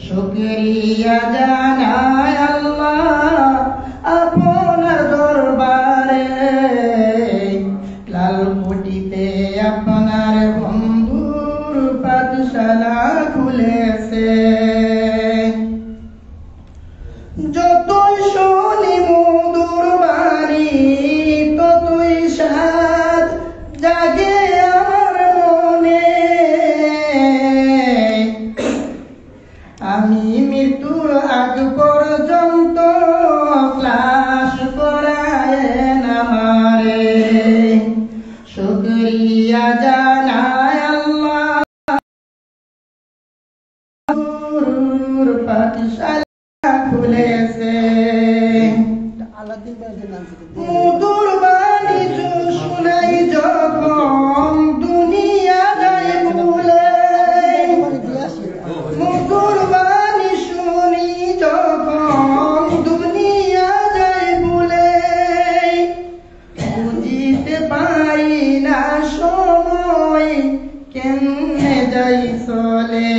শুকরিয়া জানাই আল্লাহ আপনার দরবারে, লালকুটিতে আপনার বন্ধুর পাঠশালা খুলেছে। যতই শুনি মধুর বাণী ততই সাধ জাগে আমার মনে, আমি মৃত্যুর আগ পর্যন্ত ক্লাস করায়েন আমারে। শুকরিয়া জানাই আল্লাহ পাঠশালা খুলেছে। মধুর বাণী শুনাই যখন দুনিয়া যায় ভুলে, মধুর বাণী শুনি যখন দুনিয়া যায় ভুলে, বুঝিতে পারি না সময় কেমনে যাই চলে।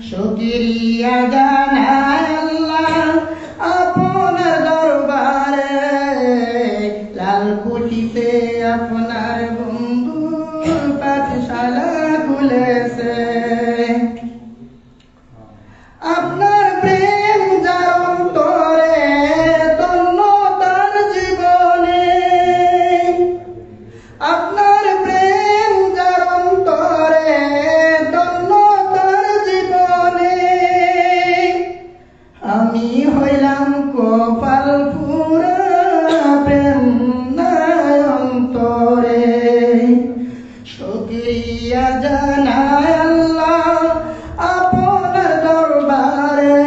শুকরিয়া জানাই আল্লাহ আপনার দরবারে, লালকুটিতে আপনার বন্ধুর পাঠশালা খুলেছে। আপনার প্রেম যার অন্তরে তন্ন তার জীবনে, আপনার প্রেম যার অন্তরে তন্ন তার জীবনে, আমি হইলাম কপাল পুরা প্রেম নাই অন্তরে। শুকরিয়া জানাই আল্লাহ আপনার দরবারে,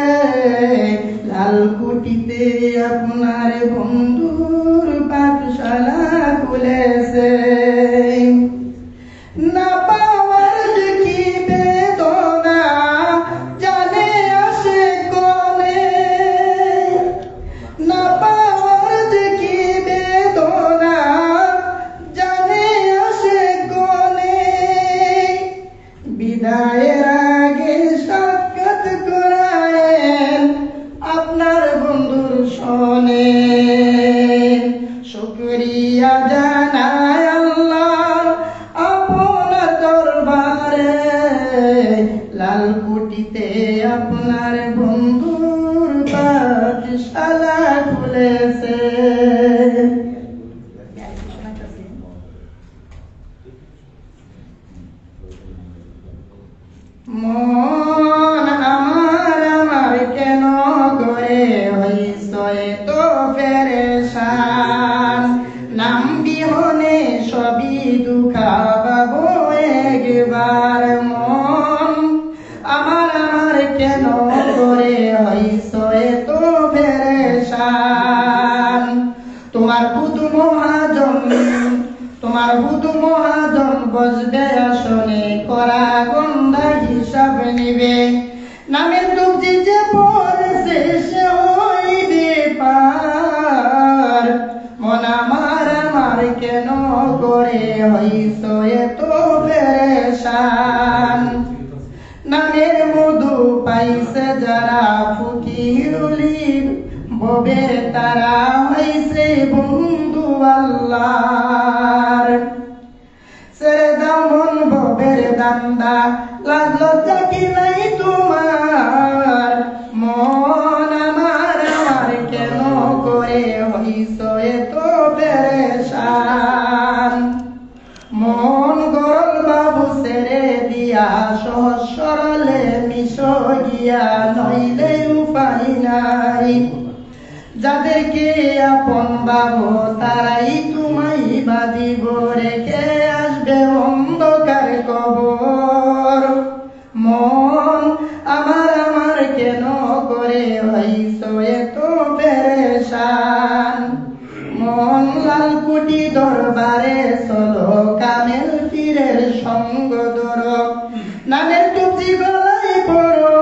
লালকুটিতে আপনার বন্ধুর পাঠশালা খুলেছে। না পাওয়ার যে কি বেদনা জানে আসে কোনে, না পাওয়ার যে কি বেদনা জানে আসে কোনে, বিদায়ের আগে সাক্ষাৎ করায়েন আপনার বন্ধুর সনে। শুকরিয়া জানাই আল্লাহ আপনার দরবারে, লালকুটিতে আপনার বন্ধুর পাঠশালা খুলেছে। মন আমার কেন করে হইছ তো পেরেশান, নাম বিহনে সবই দুঃখা বাবু একবার। মন আমার কেন করে হইছ তো পেরেশান, তোমার বুধ মহাজন বসবে আসনে, করা গন্ডা হিসাব নিবে। নামের দুঃখী যে পড়েছে সে হইবে পার, মন আমার কেন করে হইছ এত পেরেশান। নামের মধু পাইছে যারা ফকিরুলির ববের তারা হইছে বন্ধু আল্লাহর। ছেড়ে দাও মন ববের দান্দা, লাজ লজ্জা কি নাই তোমার, মন আমার কেন করে হইছ এত পেরেশান। মন গরল বাবু ছেড়ে দিয়া সহজ সরলে মিশ গিয়া, নইলে উপায় নাই। যাদেরকে আপন ভাবো তারাই তোমায় বাঁধিব, রেখে আসবে অন্ধকার কবর। মন আমার কেন করে হইছ এত পেরেশান। মন লালকুটি দরবারে চলো, কামেল পীরের সঙ্গ ধরো, নামের টুপি গলায় পড়ো,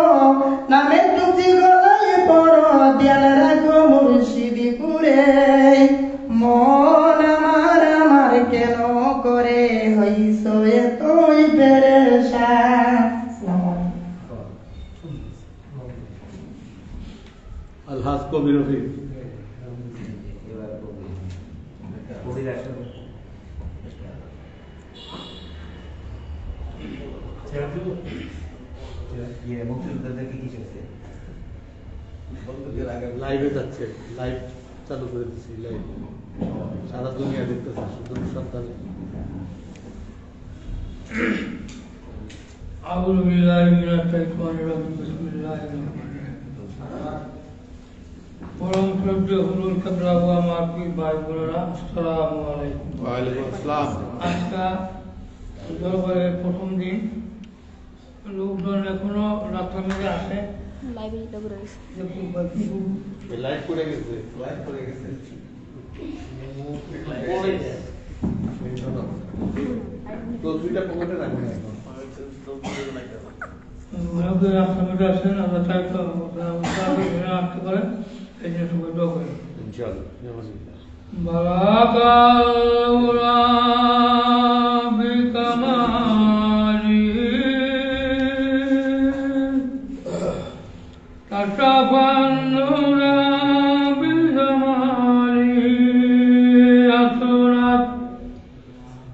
নামের টুপি গলায় পড়ো, দেয়াল রাখো মুর্শিদিপুরে। মন আমার কেন করে হইছ এতই পেরেশান। আলহাজ কবির রফিক লাইভে যাচ্ছে, লাইভ চালু করে দিচ্ছি, লাইভ সারা দুনিয়া দেখতেছে সুন্দর সন্তান। আউযু বিল্লাহি মিনাশ শাইতানির রাজিম বিসমিল্লাহির রহমানির রহিম। পরম শ্রদ্ধেয় হুজুর কেবলা ও আমার পীর ভাই বোনেরা, আসসালামু আলাইকুম। ওয়া আলাইকুম আসসালাম। আজকে দরবারের প্রথম দিন, লোকজন এখনো রাস্তার মধ্যে আসে। লাইভ করে গেছে, লাইভ করে গেছে। তো দুইটা পকেটে রাখুন এখন। রাস্তার মধ্যে আসেন, আমরা চাই তো আসতে পারেন, এই জন্য সবাই দোয়া করেন ইনশাআল্লাহ। বালাকাল্লা বিকামালি তাশাফান্নুরা বিজামালি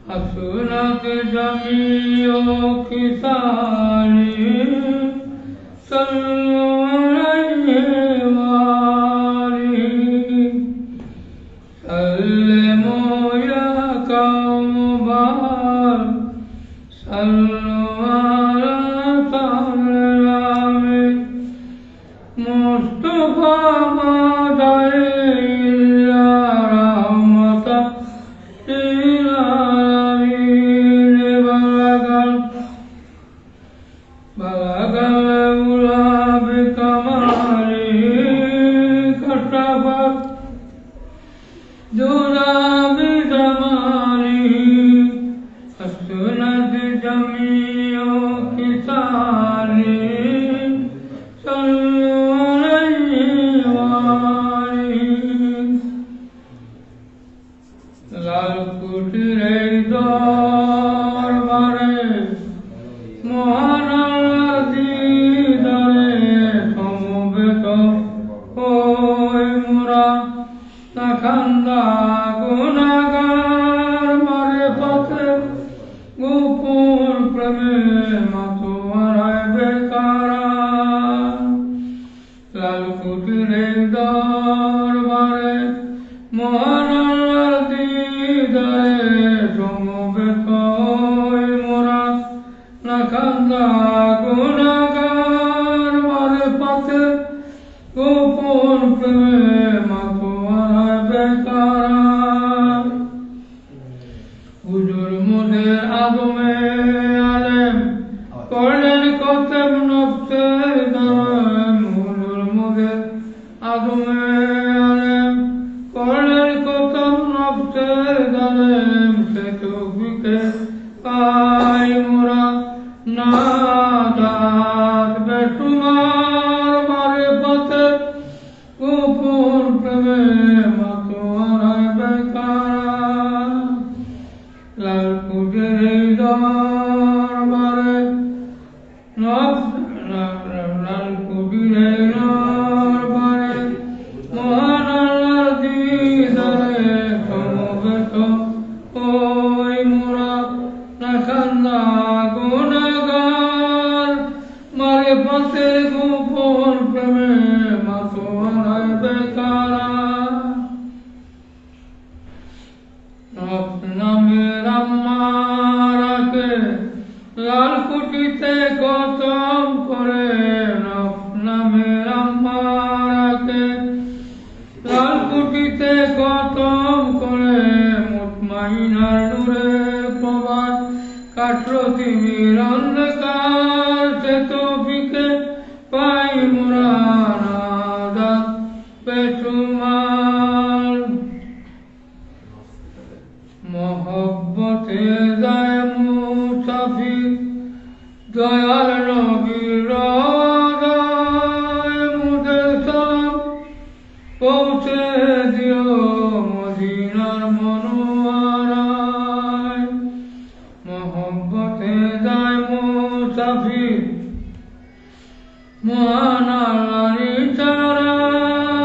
হাসুনাত জামিউ কিসালি সাল্লু আলাইহি ওয়া আলিহি سلموا يا قوم بار صلوا على سلام مصطفى ما إلا رحمة للعالمين بلغ الأولى بكماله كشفت دولا بجماله حسنت جميع خصاله صلوا عليه وآله লাল কুটিরে দরবারে মহান দিদারে সমবেত ওই মোরা নাখান্দা গুনাগার মারে পথে গোপন প্রেমে মাতোয়ারায় বেকারা লাল কুটিরে দরবারে মহান দিদারে সমবেত ওই মোরা নাখান্দা গুনাগার মারে পথে গোপন প্রেমে মাতোয়ারায় বেকারা হুজুর মোদের আদমে আলেম করলেন কতব নফসে দাম হুজুর মোদের আদমে আলেম করলেন কতব নফসে দাম সে তৌফিকে পাই মোরা নাদাত বেশুমার মারে পথে গোপন প্রেমে মাতোয়ারায় বেকারা লাল কুটিরে দরবারে লাল কুটিরে দরবারে মহান আল্লাহর দিদারে সমবেত ওই মোরা নাখান্দা গুনাগার মারে পথের গোপন প্রেমে মাতোয়ারায় বেকারা নামের আম্মারাকে লাল কুটিতে খতম করে নামের আম্মারাকে লাল কুটিতে খতম করে মুতমাইনার নূরের প্রভাত কাটল তিমির অন্ধকার সে তৌফিকে পাই মোরা নাদাত বেশুমার মোহব্বতে যায় মুসাফির দয়াল নবীর রাজায় মুদের সালাম পৌঁছে দিও মদিনার মনোয়ারায় মোহব্বতে যায় মুসাফির মহান আল্লাহর ইশারায়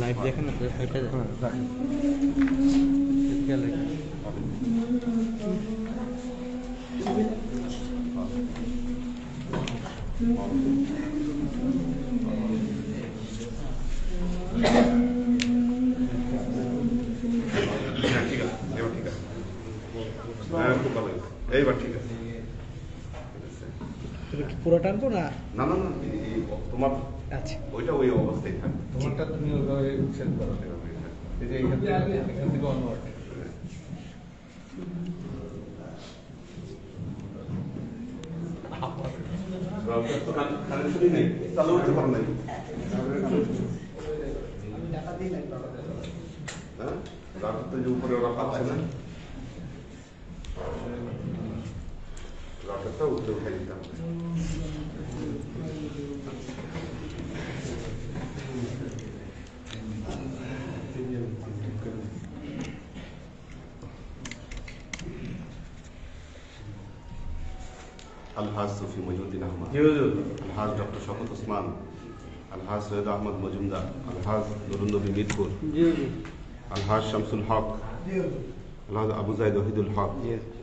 লাইভ দেখেন না এইবার ঠিক আছে পুরো টানবো না? না না না তোমার আচ্ছা ওইটা ওই অবস্থায় থাকবে তোমারটা তুমি ওইভাবে সেট করো এই যে এখান থেকে অনওয়ার্ড কানেকশনই নেই চালু হতে পারো নাই হ্যাঁ রাতে যে উপরে ওরা পাচ্ছে না রাতেরটা উপরে উঠে দিতে হবে আলহাজ সুফি মহিউদ্দিন আহমদ, আলহাজ ডক্টর শওকত ওসমান, আলহাজ সৈয়দ আহমদ মজুমদার, আলহাজ নুরুন নবী মিরপুর, আলহাজ শামসুল হক, আলহাজ আবু জাইদ ওহিদুল হক,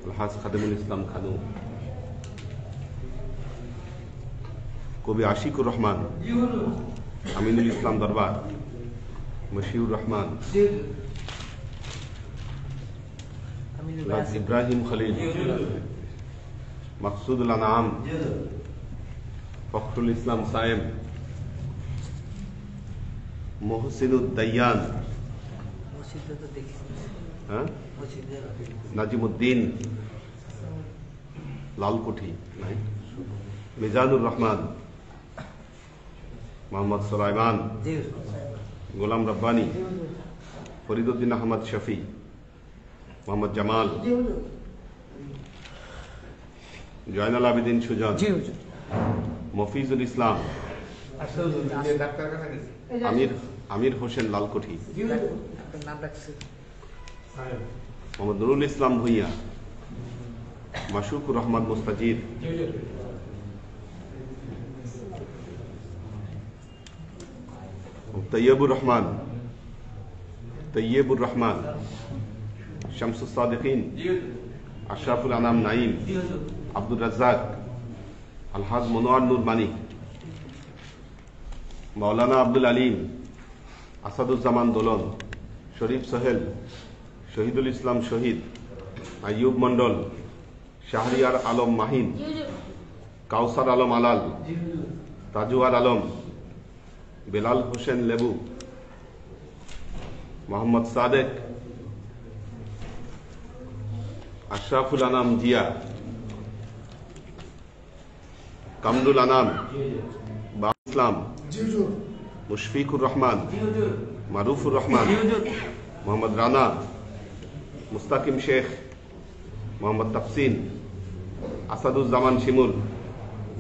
আলহাজ খাদেমুল ইসলাম খানু, কবি আশিকুর রহমান, আমিনুল ইসলাম দরবার, মশিউর রহমান, ইব্রাহিম খলিল, মকসুদুল আনাম, ফখরুল ইসলাম সায়েম, মোহসিনুদ্দায়ান, নাজিমুদ্দিন লালকুঠি, মিজানুর রহমান, মোহাম্মদ সুলাইমান, গোলাম রব্বানী, ফরিদুদ্দিন আহমদ শফি, মোহাম্মদ জামাল, জয়নাল আবেদিন সুজন, মফিজুল ইসলাম, আমির হোসেন লালকুঠি, মোহাম্মদ নুরুল ইসলাম ভুইয়া, মাসুকুর রহমান মুস্তাজির, তৈয়বুর রহমান, শামসুস সাদিকিন, আশরাফুল আনাম নাইম, আব্দুর রাজ্জাক, আলহাজ মনোয়ার নূর মানিক, মাওলানা আব্দুল আলিম, আসাদুজ্জামান দোলন, শরীফ সোহেল, শহীদুল ইসলাম শহীদ, আইয়ুব মন্ডল, শাহরিয়ার আলম মাহিন, কাউসার আলম আলাল, তাজুয়ার আলম, বেলাল হোসেন লেবু, মোহাম্মদ সাদেক, আশরাফুল আনাম জিয়া, কামরুল আনাম, বাব ইসলাম, মুশফিকুর রহমান, মারুফুর রহমান, মোহাম্মদ রানা, মুস্তাকিম শেখ, মোহাম্মদ তাফসিন, আসাদুজ্জামান শিমুল,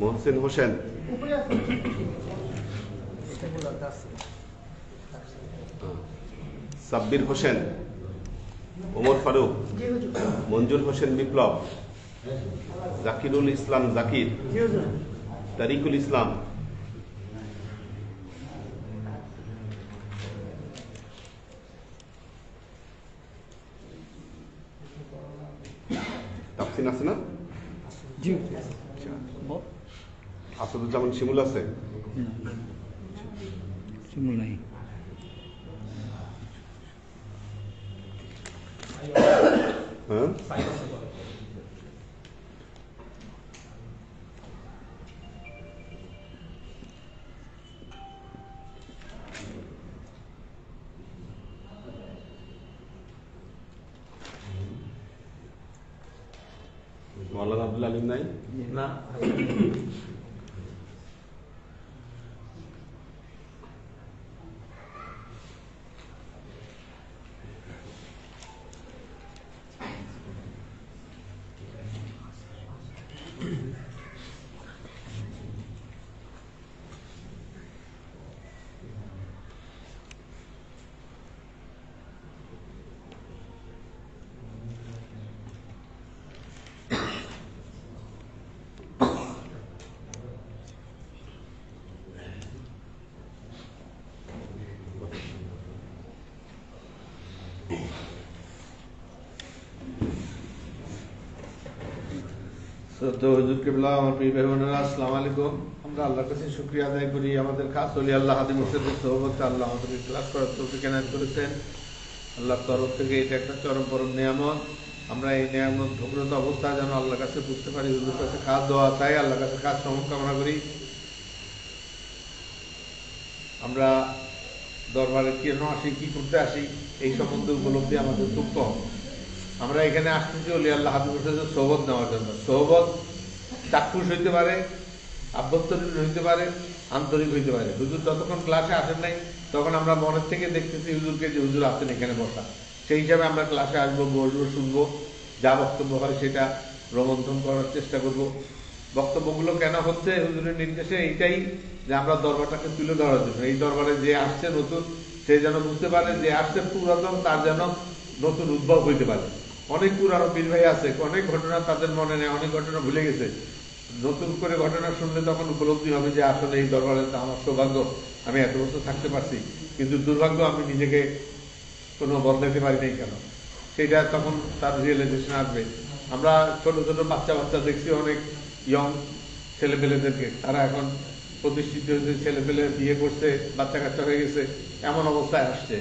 মোহসিন হোসেন, সাব্বির হোসেন, ওমর ফারুক, মঞ্জুর হোসেন বিপ্লব, জাকিরুল ইসলাম জাকির, তারিকুল ইসলাম, তাফসিন আছে না? জি আসাদুজ্জামান শিমুল আছে? শিমুল নাই। হ্যাঁ, মৌলানা আব্দুল আলিম নাই? না, হুজুর কিবলা, আমার প্রিয় ভাই বোনেরা, আসসালামু আলাইকুম। আমরা আল্লাহর কাছে শুকরিয়া আদায় করি, আমাদের খাস ওলি আল্লাহ হাদি মুর্শিদের সোহবতে আল্লাহ আমাদেরকে ক্লাস করার তৌফিক এনায়েত করেছেন। আল্লাহর তরফ থেকে এটা একটা চরম পরম নিয়ামত। আমরা এই নিয়ামত ভোগ্রত অবস্থায় যেন আল্লাহর কাছে বুঝতে পারি, হুজুর কাছে খাস দোয়া চাই, আল্লাহর কাছে খাস সমন কামনা করি। আমরা দরবারে কেন আসি, কি করতে আসি, এই সম্বন্ধে উপলব্ধি আমাদের খুব কম। আমরা এখানে আসতেছি ওলি আল্লাহ হাদি মুর্শিদের সোহবত নেওয়ার জন্য। সোহবত চাক্ষুষ হইতে পারে, আভ্যন্তরীণ হইতে পারে, আন্তরিক হইতে পারে। হুজুর যতক্ষণ ক্লাসে আসেন নাই তখন আমরা মনের থেকে দেখতেছি হুজুরকে, যে হুজুর আছেন এখানে বসা। সেই হিসাবে আমরা ক্লাসে আসবো, বসবো, শুনবো, যা বক্তব্য হয় সেটা রোমন্থন করার চেষ্টা করব। বক্তব্যগুলো কেন হচ্ছে হুজুরের নির্দেশে, এইটাই যে আমরা দরবারটাকে তুলে ধরার জন্য। এই দরবারে যে আসছে নতুন, সে যেন বুঝতে পারে, যে আসছে পুরাতন তার যেন নতুন উদ্ভব হইতে পারে। অনেক পুরানো পীর ভাই আছে, অনেক ঘটনা তাদের মনে নেই, অনেক ঘটনা ভুলে গেছে। নতুন করে ঘটনা শুনলে তখন উপলব্ধি হবে যে আসলে এই দরবারে আমার সৌভাগ্য, আমি এত বছর থাকতে পারছি, কিন্তু দুর্ভাগ্য আমি নিজেকে কোনো বদলাতে পারি নাই কেন, সেটা তখন তার রিয়েলাইজেশন আসবে। আমরা ছোট ছোট বাচ্চা বাচ্চা দেখছি, অনেক ইয়ং ছেলেপেলেদেরকে, তারা এখন প্রতিষ্ঠিত হয়েছে, ছেলেপেলে বিয়ে করছে, বাচ্চা কাচ্চা হয়ে গেছে, এমন অবস্থায় আসছে।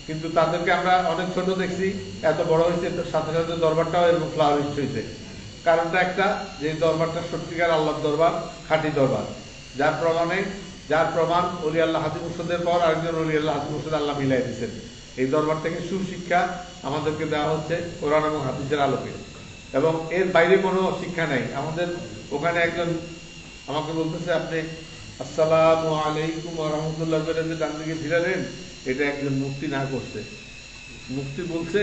কিন্তু তাদেরকে আমরা অনেক ছোট দেখছি, এত বড় হয়েছে, সাথে সাথে দরবারটাও এরকম ফ্লাওয়ারিস্ট হয়েছে। কারণটা একটা, যে দরবারটা সত্যিকার আল্লাহর দরবার, খাঁটি দরবার, যার প্রমাণ ওলি আল্লাহ হাদি মুর্শিদের পর আরেকজন ওলি আল্লাহ হাদি মুর্শিদ আল্লাহ মিলাই দিচ্ছেন। এই দরবার থেকে সুশিক্ষা আমাদেরকে দেওয়া হচ্ছে কোরআন এবং হাদিসের আলোকে, এবং এর বাইরে কোনো শিক্ষা নাই আমাদের। ওখানে একজন আমাকে বলতেছে, আপনি আসসালামু আলাইকুম ওয়া রাহমাতুল্লাহ বলে যে ডান দিকে ফিরালেন, এটা একজন মুফতি না করছে। মুফতি বলছে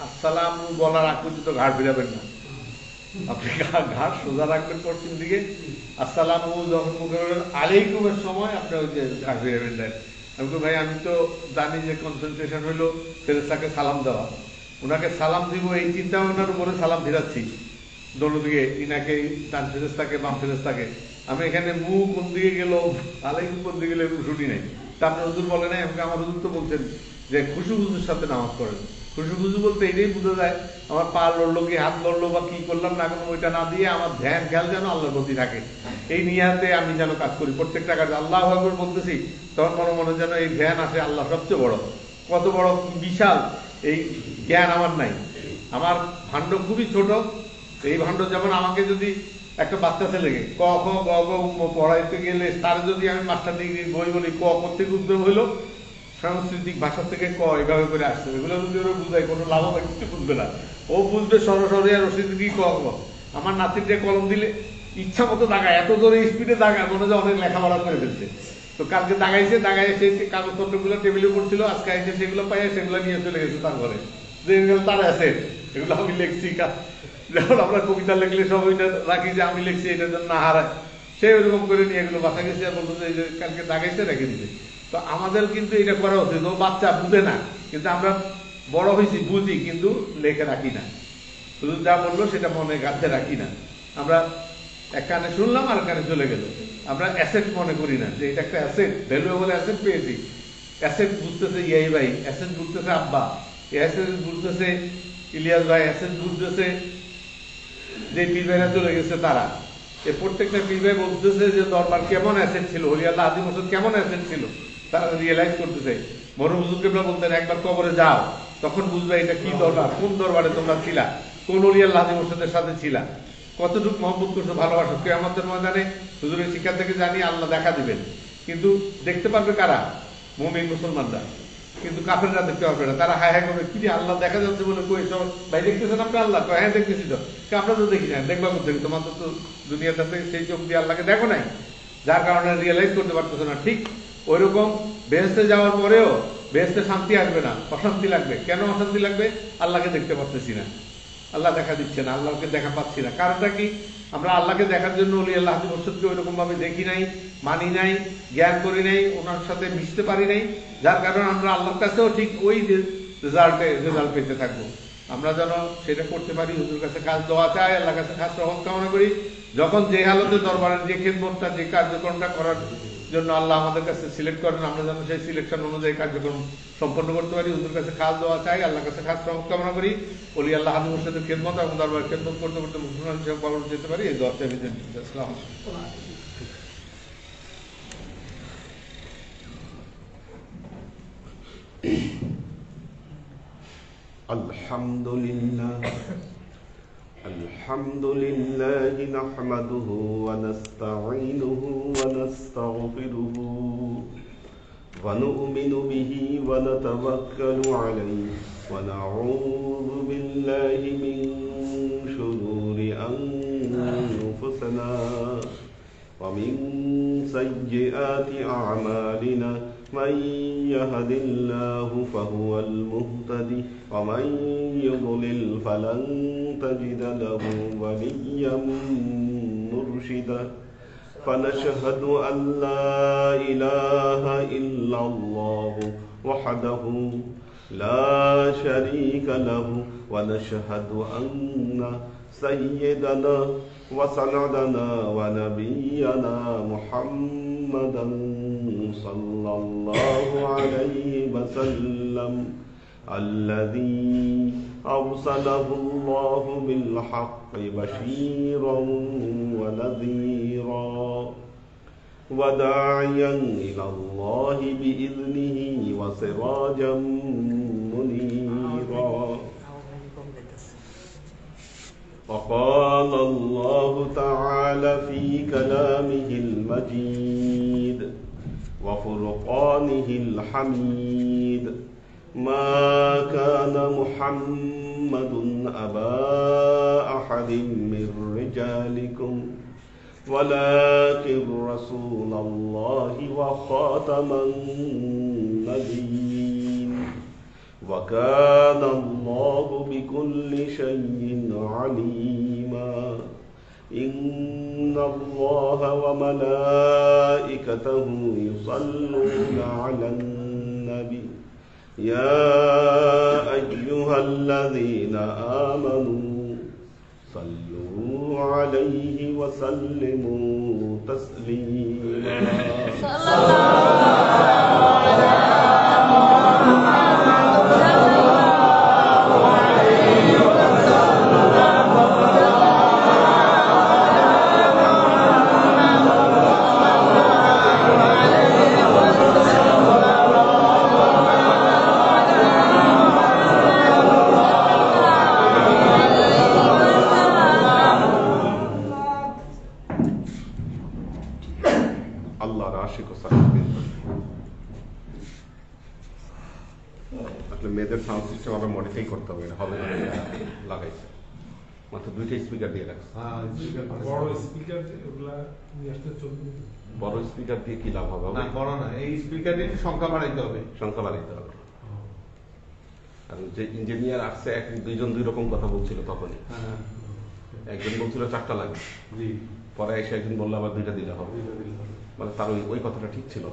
আসসালাম বলার আগ পর্যন্ত ঘাট ফিরাবেন না, আপনি ঘাট সোজা রাখবেন পশ্চিম দিকে। আসসালাম যখন মুখে বলবেন আলাইকুমের সময় আপনি ওই যে ঘাট ফিরাবেন না। আমি তো ভাই, আমি তো জানি যে কনসেন্ট্রেশন হইলো ফেরেশতাকে সালাম দেওয়া, ওনাকে সালাম দিব এই চিন্তা ভাবনার উপরে সালাম ফিরাচ্ছি দোনোদিকে, ইনাকে ডান ফেরেশতাকে বাম ফেরেশতাকে। আমি এখানে মুখ কোন দিকে গেল, আলাইকুম কোন দিকে গেল, এরকম ছুটি নাই। তা আপনি হুজুর বলে নাই, আমাকে আমার হুজুর তো বলছেন যে খুশু খুশুর সাথে নামাজ পড়েন। খুশু খুশু বলতে এটাই বোঝা যায়, আমার পা লড়লো কি হাত লড়লো বা কি করলাম না করলাম, ওইটা না দিয়ে আমার ধ্যান খেয়াল যেন আল্লাহর প্রতি থাকে, এই নিয়াতে আমি যেন কাজ করি। প্রত্যেকটা কাজ আল্লাহু আকবার বলতেছি, তখন মনে মনে যেন এই ধ্যান আসে, আল্লাহ সবচেয়ে বড়, কত বড় বিশাল, এই জ্ঞান আমার নাই। আমার ভাণ্ড খুবই ছোট। এই ভাণ্ড যেমন আমাকে যদি একটা বাচ্চা ছেলেকে ক খ গ গ পড়াইতে গেলে, তার যদি আমি মাস্টার ডিগ্রি বই বলি ক থেকে উদ্যোগ হইলো, সাংস্কৃতিক ভাষা থেকে ক এভাবে করে আসছে, এগুলো যদি ওরা বুঝায় কোনো লাভ হবে, কিছু বুঝবে না। ও বুঝবে সরাসরি আর রশিদ কি ক ক। আমার নাতিরটা কলম দিলে ইচ্ছা মতো দাগায়, এত জোরে স্পিডে দাগায়, মনে হয় অনেক লেখাপড়া করে ফেলছে। তো কালকে দাগাইছে, সেই কাগজপত্রগুলো টেবিলের উপর ছিল, আজকে আইসে সেগুলো পাইয়া সেগুলো নিয়ে চলে গেছে তার ঘরে, যে এগুলো তার আছে, এগুলো আমি লিখছি। যেমন আমরা কবিতা লিখলে সব ওইটা রাখি যে আমি লিখছি, এটার জন্য না হারায়, সে ওইরকম করে নিয়ে এগুলো বাসা গেছে আর বলতো যে কালকে দাগাইছে রেখে দিতে। তো আমাদের কিন্তু এটা করা উচিত। ও বাচ্চা বুঝে না, কিন্তু আমরা বড় হয়েছি বুঝি, কিন্তু লেখে রাখি না। শুধু যা বললো সেটা মনে গাছে রাখি না। আমরা এক কানে শুনলাম আর কানে চলে গেল। আমরা অ্যাসেট মনে করি না যে এটা একটা অ্যাসেট, ভ্যালুয়েবল অ্যাসেট পেয়েছি। অ্যাসেট বুঝতেছে ইয়াই ভাই, অ্যাসেট বুঝতেছে আব্বা, অ্যাসেট বুঝতেছে ইলিয়াস ভাই, অ্যাসেট বুঝতেছে যে যে পীর ভাইরা চলে গেছে তারা, এই প্রত্যেকটা পীর ভাই বলতেছে যে দরবার কেমন অ্যাসেট ছিল, হলি আল্লাহ হাজি মোর্শেদ কেমন অ্যাসেট ছিল, তারা রিয়েলাইজ করতেছে। মরহুম হুজুর কেবলা বলতেন একবার কবরে যাও, তখন বুঝবে এটা কি দরবার, কোন দরবারে তোমরা ছিলা, কোন হলি আল্লাহ হাজি মোর্শেদের সাথে ছিলা, কতটুকু মহব্বত করছো, ভালোবাসো। কিয়ামতের ময়দানে হুজুরের শিক্ষা থেকে জানি আল্লাহ দেখা দিবেন, কিন্তু দেখতে পারবে কারা? মুমিন মুসলমানরা, কিন্তু কাফেররা দেখতে পারবে না। তারা হায় হায় করবে, কি আল্লাহ দেখা যাচ্ছে বলে কই সব ভাই দেখতেছেন আপনার আল্লাহ? হ্যাঁ দেখতেছি তো। আমরা তো দেখি না, দেখবা কোথা থেকে? তোমাদের তো দুনিয়াতে সেই চোখ দিয়ে আল্লাহকে দেখো নাই, যার কারণে রিয়েলাইজ করতে পারতেছো না। ঠিক ওইরকম বেহেশতে যাওয়ার পরেও বেহেশতে শান্তি আসবে না, অশান্তি লাগবে। কেন অশান্তি লাগবে? আল্লাহকে দেখতে পারতেছি না, আল্লাহ দেখা দিচ্ছে না, আল্লাহকে দেখা পাচ্ছি না। কারণটা কি? আমরা আল্লাহকে দেখার জন্য ওলি আল্লাহ হাজি মোর্শেদকে ওইরকম ভাবে দেখি নাই, মানি নাই, জ্ঞান করি নাই, ওনার সাথে মিশতে পারি নাই, যার কারণে আমরা আল্লাহর কাছেও ঠিক ওই রেজাল্ট পেতে থাকবো। আমরা যেন সেটা করতে পারি। হুজুর কাছে খাস দোয়া চাই, আল্লাহর কাছে খাস রহমত কামনা করি। যখন যে হালতে দরবারের যে খেদমতটা, যে কার্যক্রমটা করার জন্য আল্লাহ আমাদের কাছে সিলেক্ট করেন, আমরা যেন সেই সিলেকশন অনুযায়ী কার্যক্রম সম্পন্ন করতে পারি। হুজুর কাছে খাস দোয়া চাই, আল্লাহর কাছে খাস রহমত কামনা করি। ওলি আল্লাহ হাজি মোর্শেদের খেদমত এবং দরবারের খেদমত করতে করতে মুসলমান হিসেবে পালন যেতে পারি। এই দোয়া চাই। আসসালামু আলাইকুম। الحمد لله نحمده ونستعينه ونستغفره ونؤمن به ونتوكل عليه ونعوذ بالله من شرور أنفسنا ومن سيئات أعمالنا من يهد الله فهو المهتدي ومن يضلل فلن تجد له وليا مرشدا فنشهد أن لا إله إلا الله وحده لا شريك له ونشهد أن سيدنا وسندنا ونبينا محمدا صلى الله عليه وسلم الذي أرسله الله بالحق بشيرا ونذيرا وداعيا إلى الله بإذنه وسراجا منيرا. وقال الله تعالى في كلامه المجيد وفرقانه الحميد ما كان محمد أبا أحد من رجالكم ولكن رسول الله وخاتم النبيين وكان الله بكل شيء عليما. إن الله وملائكته يصلون على النبي يا أيها الذين آمنوا صلوا عليه وسلموا تسليما. মেয়েদের সাউন্ড সিস্টেম আবার মডিফাই করতে হবে, হবে না লাগাইছে মাত্র দুইটা স্পিকার দিয়ে রাখছে। বড় স্পিকার দিয়ে কি লাভ হবে? বড় না, এই স্পিকার দিয়ে সংখ্যা বাড়াইতে হবে, সংখ্যা বাড়াইতে হবে। আর যে ইঞ্জিনিয়ার আসছে এক দুইজন দুই রকম কথা বলছিল তখনই, একজন বলছিল 4টা লাগবে, পরে এসে একজন বললো আবার 2টা দিলে হবে, মানে তার ওই কথাটা ঠিক ছিল,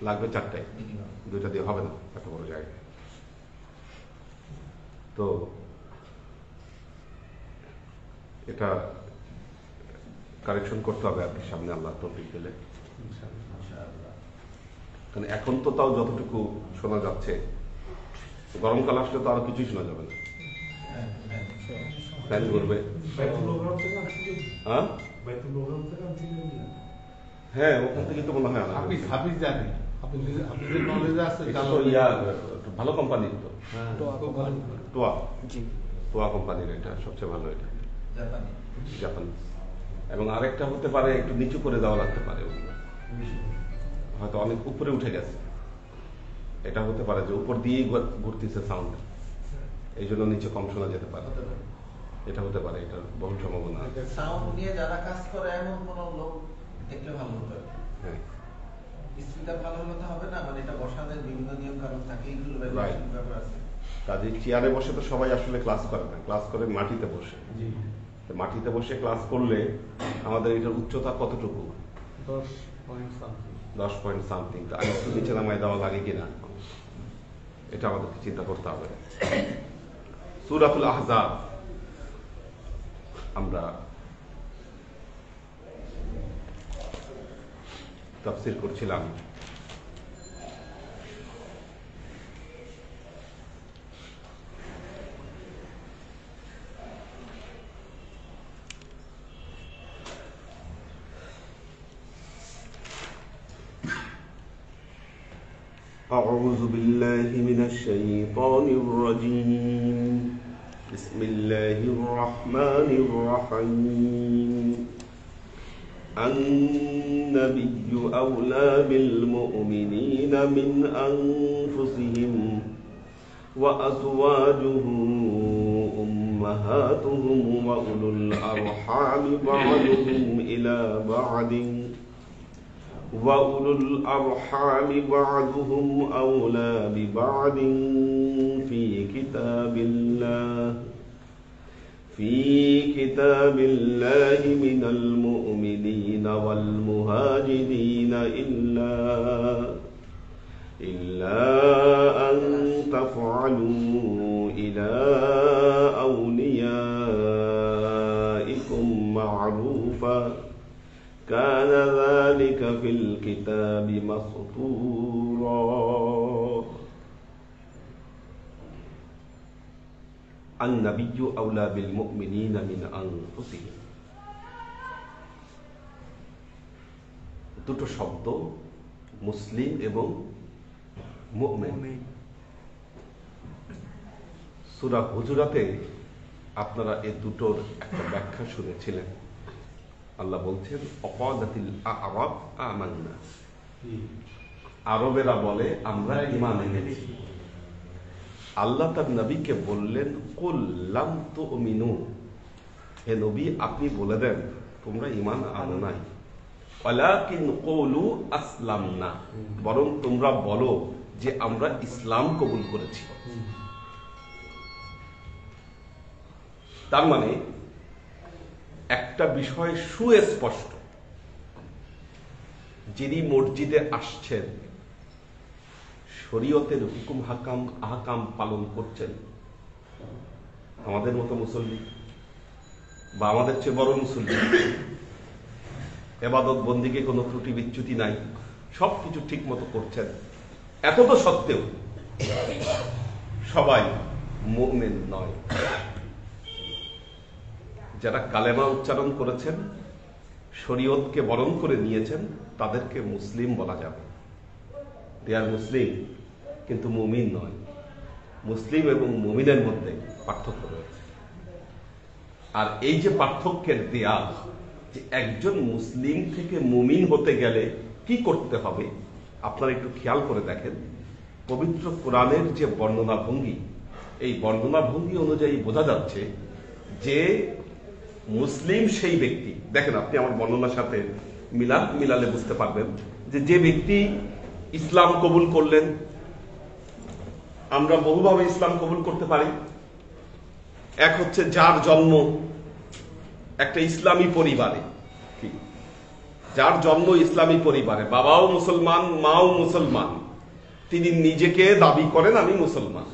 লাগবে 4টাই, 2টা দিয়ে হবে না এত বড় জায়গায়। তো এটা কারেকশন করতে হবে আর কি সামনে, আল্লাহ তৌফিক দিলে। কারণ এখন তো তাও যতটুকু শোনা যাচ্ছে, গরমকাল আসলে তো আরো কিছুই শোনা যাবে না। ফ্যান ঘুরবে। হ্যাঁ, ওখান থেকে তো মনে হয় হাফিজ জানি, হাফিজের নলেজ আছে। ভালো কোম্পানি তো, টোয়া জি টোয়া কোম্পানির এটা সবচেয়ে ভালো, এটা জাপানি। এবং আরেকটা হতে পারে একটু নিচু করে দেওয়া লাগতে পারে, হয়তো অনেক উপরে উঠে গেছে। এটা হতে পারে যে উপর দিয়েই ঘুরতেছে সাউন্ড, এই জন্য নিচে কম শোনা যেতে পারে। এটা হতে পারে, এটা বহু সম্ভাবনা। সাউন্ড নিয়ে যারা কাজ করে এমন কোন লোক দেখলে ভালো হতো। হ্যাঁ, স্পিকার ভালো হলে তো হবে না, মানে এটা বসানোর বিভিন্ন নিয়ম কানুন থাকে, এইগুলো ব্যাপার আছে। কাজে চেয়ারে বসে তো সবাই আসলে ক্লাস করে না, ক্লাস করে মাটিতে বসে। মাটিতে বসে ক্লাস করলে আমাদের এটার উচ্চতা কতটুকু? 10 পয়েন্ট সামথিং। আর একটু নিচে নামায় দেওয়া লাগে কিনা, এটা আমাদেরকে চিন্তা করতে হবে। সূরাতুল আহজাব আমরা তাফসীর করছিলাম। أعوذ بالله من الشيطان الرجيم. بسم الله الرحمن الرحيم. النبي أولى بالمؤمنين من أنفسهم وأزواجه أمهاتهم وأولو الأرحام بعضهم أولى ببعض في كتاب الله من المؤمنين والمهاجرين إلا أن تفعلوا إلى أوليائكم معروفا كان ذلك في الكتاب مسطورا. النبي أولى بالمؤمنين من أنفسهم. দুটো শব্দ, মুসলিম এবং মুমিন। সূরা হুজুরাতে আপনারা এই দুটোর একটা ব্যাখ্যা শুনেছিলেন। আল্লাহ বলছেন অকাদাতিল আ'রাব আমান্না, আরবেরা বলে আমরা ঈমান এনেছি। আল্লাহ তার নবীকে বললেন কুল লাম তুমিনু, হে নবী আপনি বলে দেন তোমরা ঈমান আনো নাই, ওয়ালাকিন কুলু আসলামনা, বরং তোমরা বলো যে আমরা ইসলাম কবুল করেছি। তার মানে একটা বিষয় সুস্পষ্ট, যিনি মসজিদে আসছেন শরীয়তের হুকুম আহকাম পালন করছেন, আমাদের মতো মুসল্লি বা আমাদের চেয়ে বড় মুসল্লি, ইবাদত বন্দিকে কোনো ত্রুটি বিচ্যুতি নাই, সবকিছু ঠিক মতো করছেন, এত তো সত্ত্বেও সবাই মুমিন নয়। যারা কালেমা উচ্চারণ করেছেন, শরীয়তকে বরণ করে নিয়েছেন, তাদেরকে মুসলিম বলা যাবে, দে আর মুসলিম, কিন্তু মুমিন নয়। মুসলিম এবং মুমিনের মধ্যে পার্থক্য রয়েছে। আর এই যে পার্থক্যের দেয়াল, যে একজন মুসলিম থেকে মুমিন হতে গেলে কি করতে হবে, আপনারা একটু খেয়াল করে দেখেন। পবিত্র কোরআনের যে বর্ণনা ভঙ্গি, এই বর্ণনা ভঙ্গি অনুযায়ী বোঝা যাচ্ছে যে মুসলিম সেই ব্যক্তি, দেখেন আপনি আমার বর্ণনার সাথে মিলালে বুঝতে পারবেন যে ব্যক্তি ইসলাম কবুল করলেন, আমরা বহুভাবে ইসলাম কবুল করতে পারি। এক হচ্ছে যার জন্ম একটা ইসলামী পরিবারে, যার জন্ম ইসলামী পরিবারে, বাবাও মুসলমান মাও মুসলমান, তিনি নিজেকে দাবি করেন আমি মুসলমান,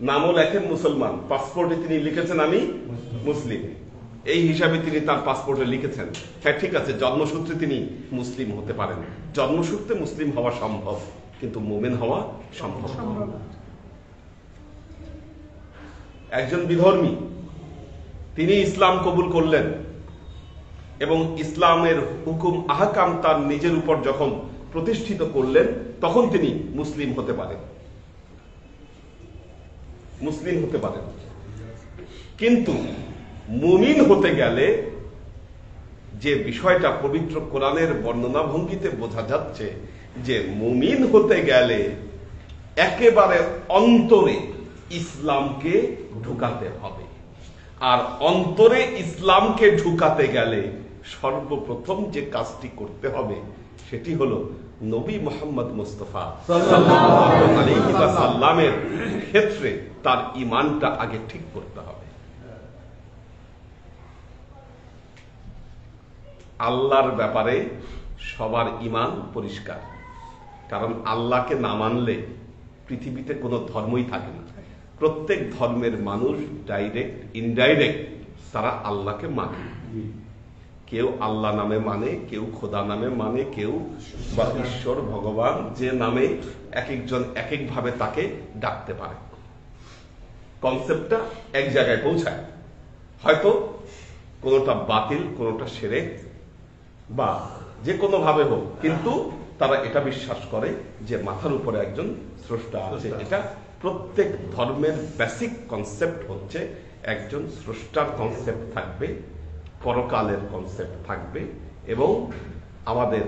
নামও লেখেন মুসলমান, পাসপোর্টে তিনি লিখেছেন আমি মুসলিম, এই হিসাবে তিনি তার পাসপোর্টে লিখেছেন। হ্যাঁ ঠিক আছে, জন্মসূত্রে তিনি মুসলিম হতে পারেন, জন্মসূত্রে মুসলিম হওয়া সম্ভব, কিন্তু মুমিন হওয়া সম্ভব। একজন বিধর্মী তিনি ইসলাম কবুল করলেন এবং ইসলামের হুকুম আহকাম তার নিজের উপর যখন প্রতিষ্ঠিত করলেন, তখন তিনি মুসলিম হতে পারেন। কিন্তু মুমিন হতে গেলে যে বিষয়টা পবিত্র কোরআনের বর্ণনা ভঙ্গিতে বোঝা যাচ্ছে যে মুমিন হতে গেলে একেবারে অন্তরে ইসলামকে ঢুকাতে হবে। আর অন্তরে ইসলামকে ঢুকাতে গেলে সর্বপ্রথম যে কাজটি করতে হবে সেটি হলো নবী মুহাম্মদ মুস্তাফা সাল্লাল্লাহু আলাইহি ওয়াসাল্লামের ক্ষেত্রে তার ঈমানটা আগে ঠিক করতে হবে। আল্লাহর ব্যাপারে সবার ঈমান পরিষ্কার, কারণ আল্লাহকে না মানলে পৃথিবীতে কোনো ধর্মই থাকে না। প্রত্যেক ধর্মের মানুষ ডাইরেক্ট ইনডাইরেক্ট তারা আল্লাহকে মানে। কেউ আল্লাহ নামে মানে, কেউ খোদা নামে মানে, কেউ বা ঈশ্বর ভগবান যে নামে এক একজন এক এক ভাবে তাকে ডাকতে পারে। কনসেপ্টটা এক জায়গায় পৌঁছায়, হয়তো কোনোটা বাতিল, কোনোটা শিরক বা যে কোনো ভাবে হোক, কিন্তু তারা এটা বিশ্বাস করে যে মাথার উপরে একজন স্রষ্টা আছে। এটা প্রত্যেক ধর্মের বেসিক কনসেপ্ট হচ্ছে একজন স্রষ্টার কনসেপ্ট থাকবে, পরকালের কনসেপ্ট থাকবে এবং আমাদের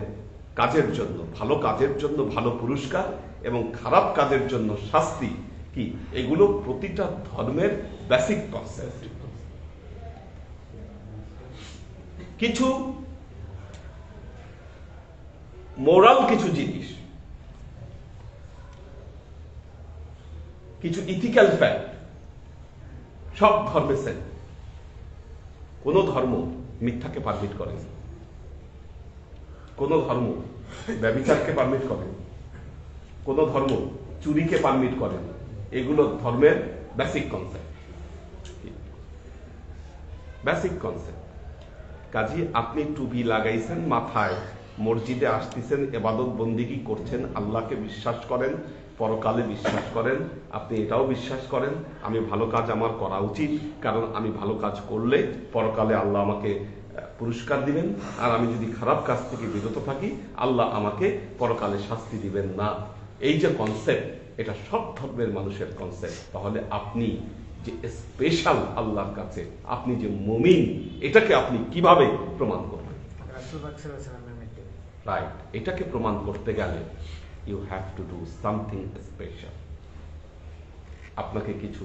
কাজের জন্য, ভালো কাজের জন্য ভালো পুরস্কার এবং খারাপ কাজের জন্য শাস্তি, কি এগুলো প্রতিটা ধর্মের বেসিক কনসেপ্ট। কিছু মোরাল কিছু জিনিস, কিছু ইথিক্যাল ফ্যাক্ট সব ধর্মে সেম। কোন ধর্ম মিথ্যাকে পারমিট করে, কোন ধর্ম ব্যভিচারকে পারমিট করে, কোন ধর্ম চুরিকে পারমিট করে। এগুলো ধর্মের বেসিক কনসেপ্ট। Basic concept. কাজী আপনি টুপি লাগাইছেন মাথায়, মসজিদে আসতেছেন, ইবাদত বন্দেগী করছেন, আল্লাহকে বিশ্বাস করেন, পরকালে বিশ্বাস করেন, আপনি এটাও বিশ্বাস করেন আমি ভালো কাজ আমার করা উচিত, কারণ আমি ভালো কাজ করলে পরকালে আল্লাহ আমাকে পুরস্কার দিবেন, আর আমি যদি খারাপ কাজ থেকে বিরত থাকি আল্লাহ আমাকে পরকালে শাস্তি দিবেন না। এই যে কনসেপ্ট, এটা সব ধর্মের মানুষের কনসেপ্ট। তাহলে আপনি যে স্পেশাল আল্লাহর কাছে, আপনি যে মুমিন, এটাকে আপনি কিভাবে প্রমাণ করবেন? রাইট, এটাকে প্রমাণ করতে গেলে you have to do something special. আপনাকে কিছু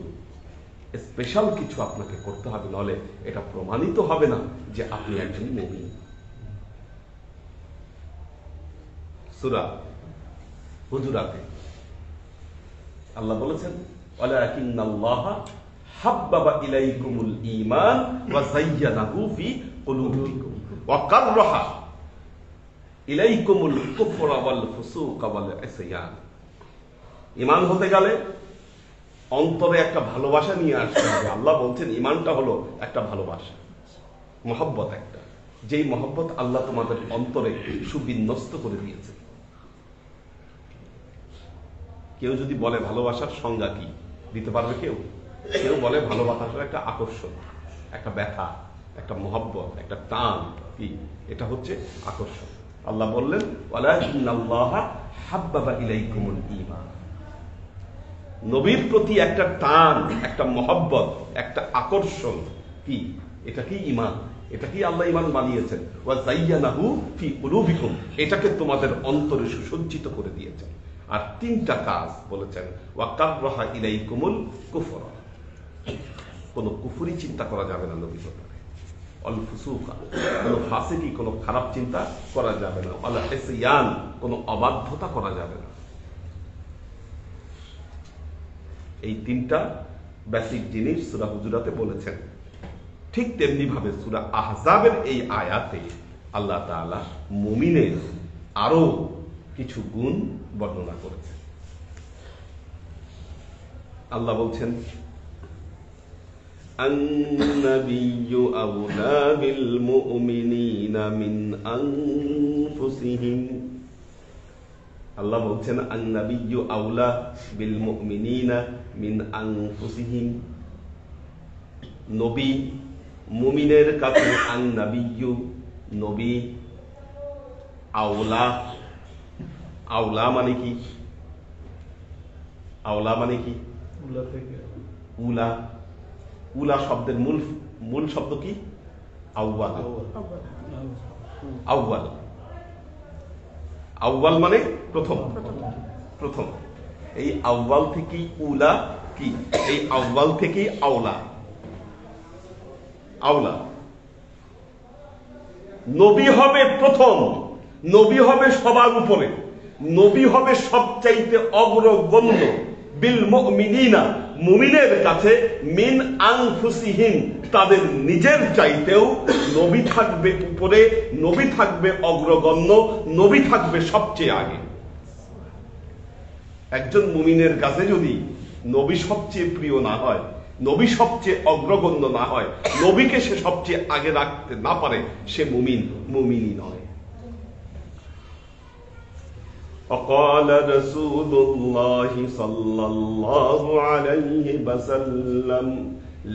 স্পেশাল কিছু আপনাকে করতে হবে, নাহলে এটা প্রমাণিত হবে না যে আপনি একজন মুমিন। সূরা হুজুরাতে আল্লাহ বলেছেন, ওয়ালাকিন্নাল্লাহা হাব্বাবা ইলাইকুমুল ঈমান ওয়া যায়্যানাহু ফি কুলুবিকুম ওয়া কাররাহা ইলাইকুমুল কুফরা ওয়াল ফুসুকা ওয়াল ইসয়ান। ঈমান হতে গেলে অন্তরে একটা ভালোবাসা নিয়ে আসতে হবে। আল্লাহ বলছেন ঈমানটা হলো একটা ভালোবাসা, মহব্বত একটা, যেই মহব্বত আল্লাহ তোমাদের অন্তরে সুবিন্যস্ত করে দিয়েছে। কেউ যদি বলে ভালোবাসার সংজ্ঞা কি দিতে পারবে? কেউ কেউ বলে ভালোবাসার একটা আকর্ষণ, একটা ব্যথা, একটা মহব্বত, একটা টান, কি এটা হচ্ছে আকর্ষণ। আল্লাহ বললেন ওয়ালাকিন্নাল্লাহা হাব্বাবা ইলাইকুমুল ঈমান। নবীর প্রতি একটা টান, একটা মহব্বত, একটা আকর্ষণ, কি এটা কি ঈমান? এটা কি আল্লাহ ঈমান বানিয়েছেন? ওয়া যায়্যানাহু ফি কুলুবিকুম, এটাকে তোমাদের অন্তরে সুসজ্জিত করে দিয়েছেন। আর তিনটা কাজ বলেছেন, ওয়া কাররাহা ইলাইকুমুল কুফরা, কোনো কুফরি চিন্তা করা যাবে না নবীর ব্যাপারে, অল ফুসুকা কোনো ফাসিকি, কোনো খারাপ চিন্তা করা যাবে না, অল ইসয়ান কোনো অবাধ্যতা করা যাবে না। এই তিনটা বেসিক জিনিস সূরা হুজুরাতে বলেছেন। ঠিক তেমনি ভাবে সূরা আহজাবের এই আয়াতে আল্লাহ তাআলা মুমিনের আরো কিছু গুণ বর্ণনা করেছেন। আল্লাহ বলছেন, আন-নাবিয়্যু আওলা বিল মুমিনিনা মিন আনফুসিহিম। আল্লাহ বলছেন আন-নাবিয়্যু আওলা বিল মুমিনিনা মিন আনফুসিহিম। নবী মুমিনের কাছে আন-নাবিয়্যু নবী, আওলা, আওলা মানে কি? আওলা মানে কি? উলা। উলা শব্দের মূল শব্দ কি? আউয়াল। আউয়াল, আউয়াল মানে প্রথম। প্রথম। এই আউয়াল থেকেই উলা কি? এই আউয়াল থেকেই আওলা। আওলা নবী হবে প্রথম, নবী হবে সবার উপরে, নবী হবে সবচাইতে অগ্রগণ্য। বিল মুমিনিনা, মুমিনের কাছে মিন আনফুসিহিম, তাদের নিজের চাইতেও নবী থাকবে উপরে, নবী থাকবে অগ্রগণ্য, নবী থাকবে সবচেয়ে আগে। একজন মুমিনের কাছে যদি নবী সবচেয়ে প্রিয় না হয়, নবী সবচেয়ে অগ্রগণ্য না হয়, নবীকে সে সবচেয়ে আগে রাখতে না পারে, সে মুমিনই নয়। وقال رسول الله صلى الله عليه وسلم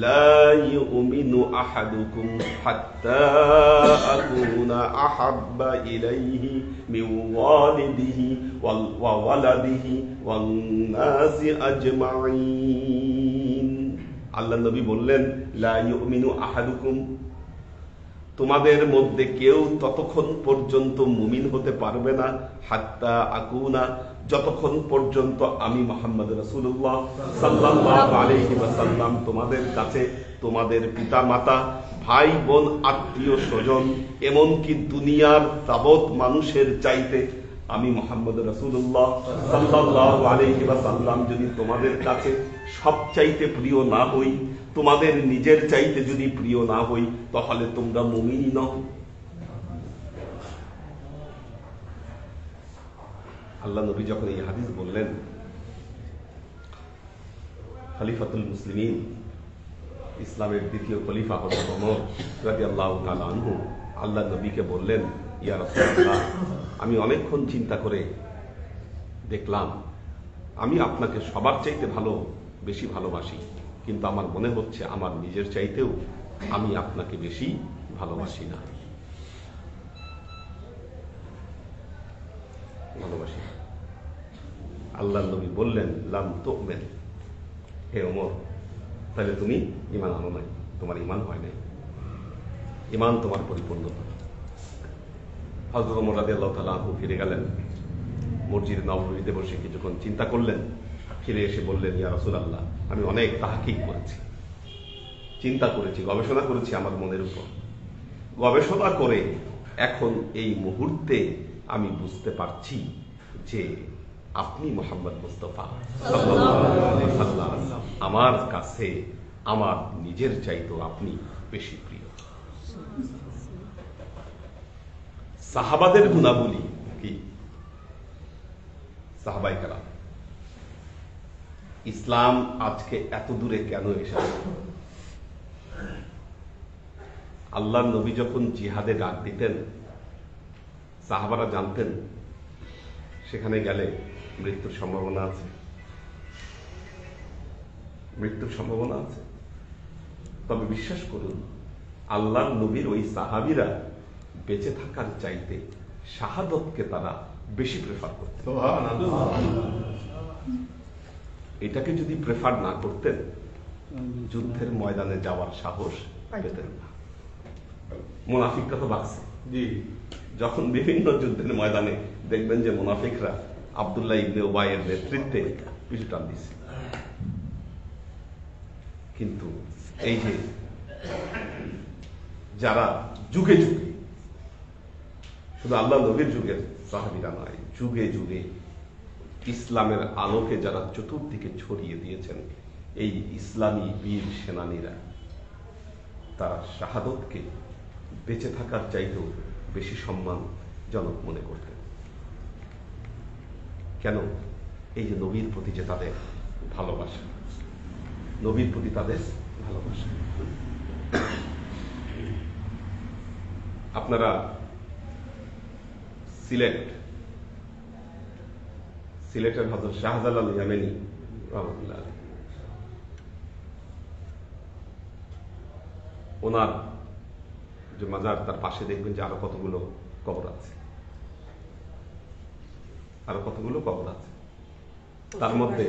لا يؤمن أحدكم حتى أكون أحب إليه من والده وولده والناس أجمعين। আল্লাহ নবী বললেন, লা ইউমিনু আহাদুকুম, তোমাদের মধ্যে কেউ ততক্ষণ পর্যন্ত মুমিন হতে পারবে না, হাত্তা আকুনা, যতক্ষণ পর্যন্ত আমি মুহাম্মদ রাসূলুল্লাহ সাল্লাল্লাহু আলাইহি ওয়াসাল্লাম তোমাদের কাছে তোমাদের পিতা মাতা, ভাই বোন, আত্মীয় স্বজন, এমনকি দুনিয়ার তাবৎ মানুষের চাইতে আমি মুহাম্মদ রাসূলুল্লাহ সাল্লাল্লাহু আলাইহি ওয়াসাল্লাম যদি তোমাদের কাছে সবচাইতে প্রিয় না হই, তোমাদের নিজের চাইতে যদি প্রিয় না হই, তাহলে তোমরা মুমিনই নও। আল্লাহ নবী যখন এই হাদিস বললেন, খলিফাতুল মুসলিমিন, ইসলামের দ্বিতীয় খলিফা হযরত ওমর রাদিয়াল্লাহু তাআলা আনহু আল্লাহ নবীকে বললেন, ইয়া রাসূলুল্লাহ, আমি অনেকক্ষণ চিন্তা করে দেখলাম আমি আপনাকে সবার চাইতে বেশি ভালোবাসি, কিন্তু আমার মনে হচ্ছে আমার নিজের চাইতেও আমি আপনাকে বেশি ভালোবাসি না। ভালোবাসি। আল্লাহ নবী বললেন, লাম তুমিন, হে ওমর, তাহলে তুমি ঈমান আনো নাই, তোমার ঈমান হয় নাই, ঈমান তোমার পরিপূর্ণতা। হযরত ওমর রাদিয়াল্লাহু তাআলা আনহু ফিরে গেলেন, মসজিদ নববীতে বসে কিছুক্ষণ চিন্তা করলেন, ফিরে এসে বললেন, ইয়া রাসূলুল্লাহ, আমি অনেক তাহকিক করেছি, চিন্তা করেছি, গবেষণা করেছি আমার মনের উপর। গবেষণা করে এখন এই মুহূর্তে আমি বুঝতে পারছি যে আপনি মুহাম্মদ মুস্তাফা সাল্লাল্লাহু আলাইহি ওয়াসাল্লাম আমার কাছে আমার নিজের চাইতেও আপনি বেশি প্রিয়। সাহাবাদের গুণাবলী কি? সাহাবায়ে কেরাম, ইসলাম আজকে এত দূরে কেন এসেছে? আল্লাহর নবী যখন জিহাদে ডাক দিতেন, সাহাবারা জানতেন সেখানে গেলে মৃত্যুর সম্ভাবনা আছে, মৃত্যুর সম্ভাবনা আছে। তবে বিশ্বাস করুন, আল্লাহর নবীর ওই সাহাবীরা বেঁচে থাকার চাইতে শাহাদতকে তারা বেশি প্রেফার করতেন। এটাকে যদি প্রেফার না করতেন, যুদ্ধের ময়দানে যাওয়ার সাহস পেতেন না। মুনাফিকরা তো বাঁচছে, যখন বিভিন্ন যুদ্ধের ময়দানে দেখবেন যে মুনাফিকরা আব্দুল্লাহ ইবনে উবাইয়ের নেতৃত্বে পিছু টান দিচ্ছে। কিন্তু এই যে যারা যুগে যুগে, শুধু আল্লাহ নবীর যুগের সাহাবীরা নয়, যুগে যুগে ইসলামের আলোকে যারা চতুর্দিকে ছড়িয়ে দিয়েছেন, এই ইসলামী বীর সেনানীরা, তারা শাহাদতকে বেঁচে থাকার চাইতেও বেশি সম্মানজনক মনে করতেন। কেন? এই যে নবীর প্রতি যে তাদের ভালোবাসা, নবীর প্রতি তাদের ভালোবাসা। আপনারা সিলেটের হযরত শাহজালাল ইয়ামানী রাহমাতুল্লাহ আলাইহি, ওনার যে মাজার, তার পাশে দেখবেন যে আরো কতগুলো কবর আছে, আরো কতগুলো কবর আছে। তার মধ্যে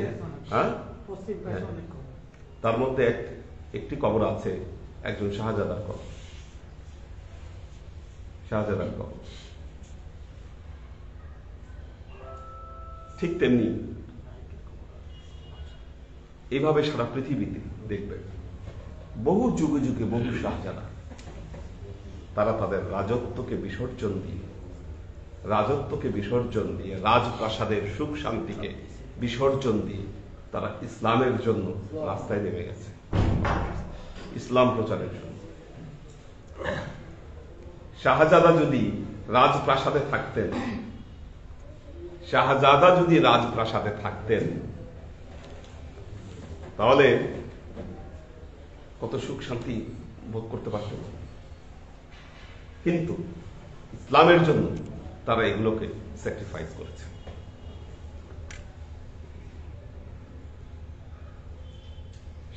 তার মধ্যে একটি কবর আছে একজন শাহজাদার কবর, শাহজাদার কবর। ঠিক তেমনি এইভাবে সারা পৃথিবীতে দেখবেন বহু যুগে যুগে বহু শাহজাদা, তারা তাদের রাজত্বকে বিসর্জন দিয়ে রাজপ্রাসাদের সুখ শান্তিকে বিসর্জন দিয়ে তারা ইসলামের জন্য রাস্তায় নেমে গেছে, ইসলাম প্রচারের জন্য। শাহজাদা যদি রাজপ্রাসাদে থাকতেন তাহলে কত সুখ শান্তি ভোগ করতে পারতেন, কিন্তু ইসলামের জন্য তারা এগুলোকে স্যাক্রিফাইস করেছে।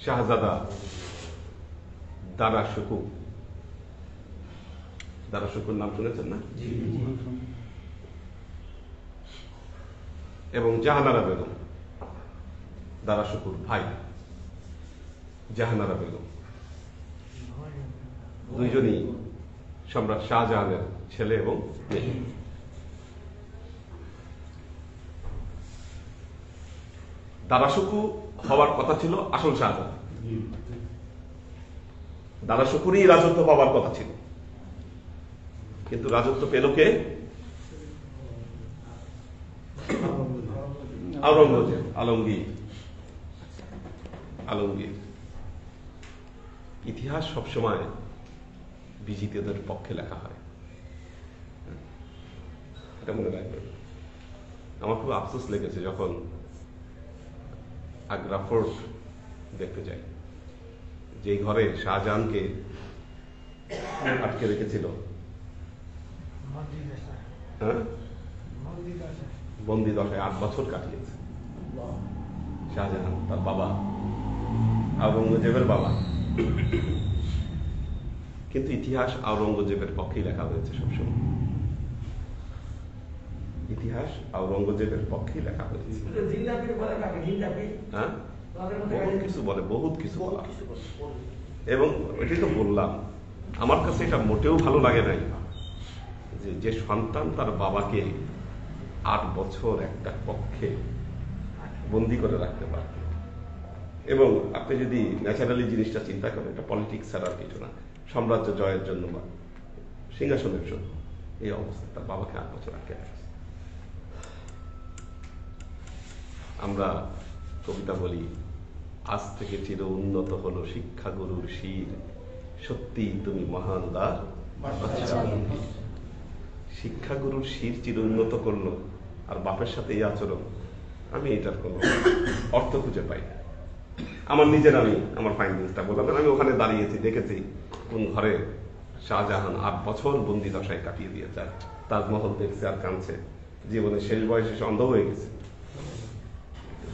শাহজাদা দারা শুকুর নাম শুনেছেন না? এবং জাহানারা বেগম, দারা শুকুর ভাই জাহানারা বেগম, দুইজনই সম্রাট শাহজাহানের ছেলে এবং মেয়ে। দারা শুকু হওয়ার কথা ছিল আসল শাহজাহান, দারা শুকুরই রাজত্ব পাওয়ার কথা ছিল, কিন্তু রাজত্ব পেল কে? আওরঙ্গজেব, আলমগীর। ইতিহাস সবসময় বিজিতদের পক্ষে লেখা হয়, এটা মনে রাখবেন। আমার খুব আফসোস লেগেছে যখন আগ্রা ফোর্ট দেখতে যাই, যে ঘরে শাহজাহানকে আটকে রেখেছিল, বন্দি দশায় 8 বছর কাটিয়েছে শাহজাহান, তার বাবা আওরঙ্গজেবের বাবা। কিন্তু ইতিহাস আওরঙ্গজেবের পক্ষেই লেখা হয়েছে সবসময়, ইতিহাস আওরঙ্গজেবের পক্ষেই লেখা হয়েছে। বহুত কিছু বলা, এবং এটাই তো বললাম, আমার কাছে এটা মোটেও ভালো লাগে নাই যে সন্তান তার বাবাকে 8 বছর একটা কক্ষে বন্দি করে রাখতে পারত। এবং আপনি যদি ন্যাচারালি জিনিসটা চিন্তা করেন, এটা পলিটিক্স ছাড়া আর কিছু না, সাম্রাজ্য জয়ের জন্য বা সিংহাসনের জন্য এই অবস্থা তার বাবাকে 8 বছর আটকে রাখছে। আমরা কবিতা বলি, আজ থেকে চির উন্নত হলো শিক্ষা গুরুর শির, সত্যি তুমি মহান উদার। শিক্ষা গুরুর শির চির উন্নত করলো, আর বাপের সাথে এই আচরণ, আমি এটার কোনো অর্থ খুঁজে পাই না। আমার ফাইন্ডিংসটা বললাম, আমি ওখানে দাঁড়িয়েছি, দেখেছি কোন ঘরে শাহজাহান 8 বছর বন্দি দশায় কাটিয়ে দিয়েছে, তাজমহল দেখছে আর কাঁদছে, জীবনে শেষ বয়সে সে অন্ধ হয়ে গেছে।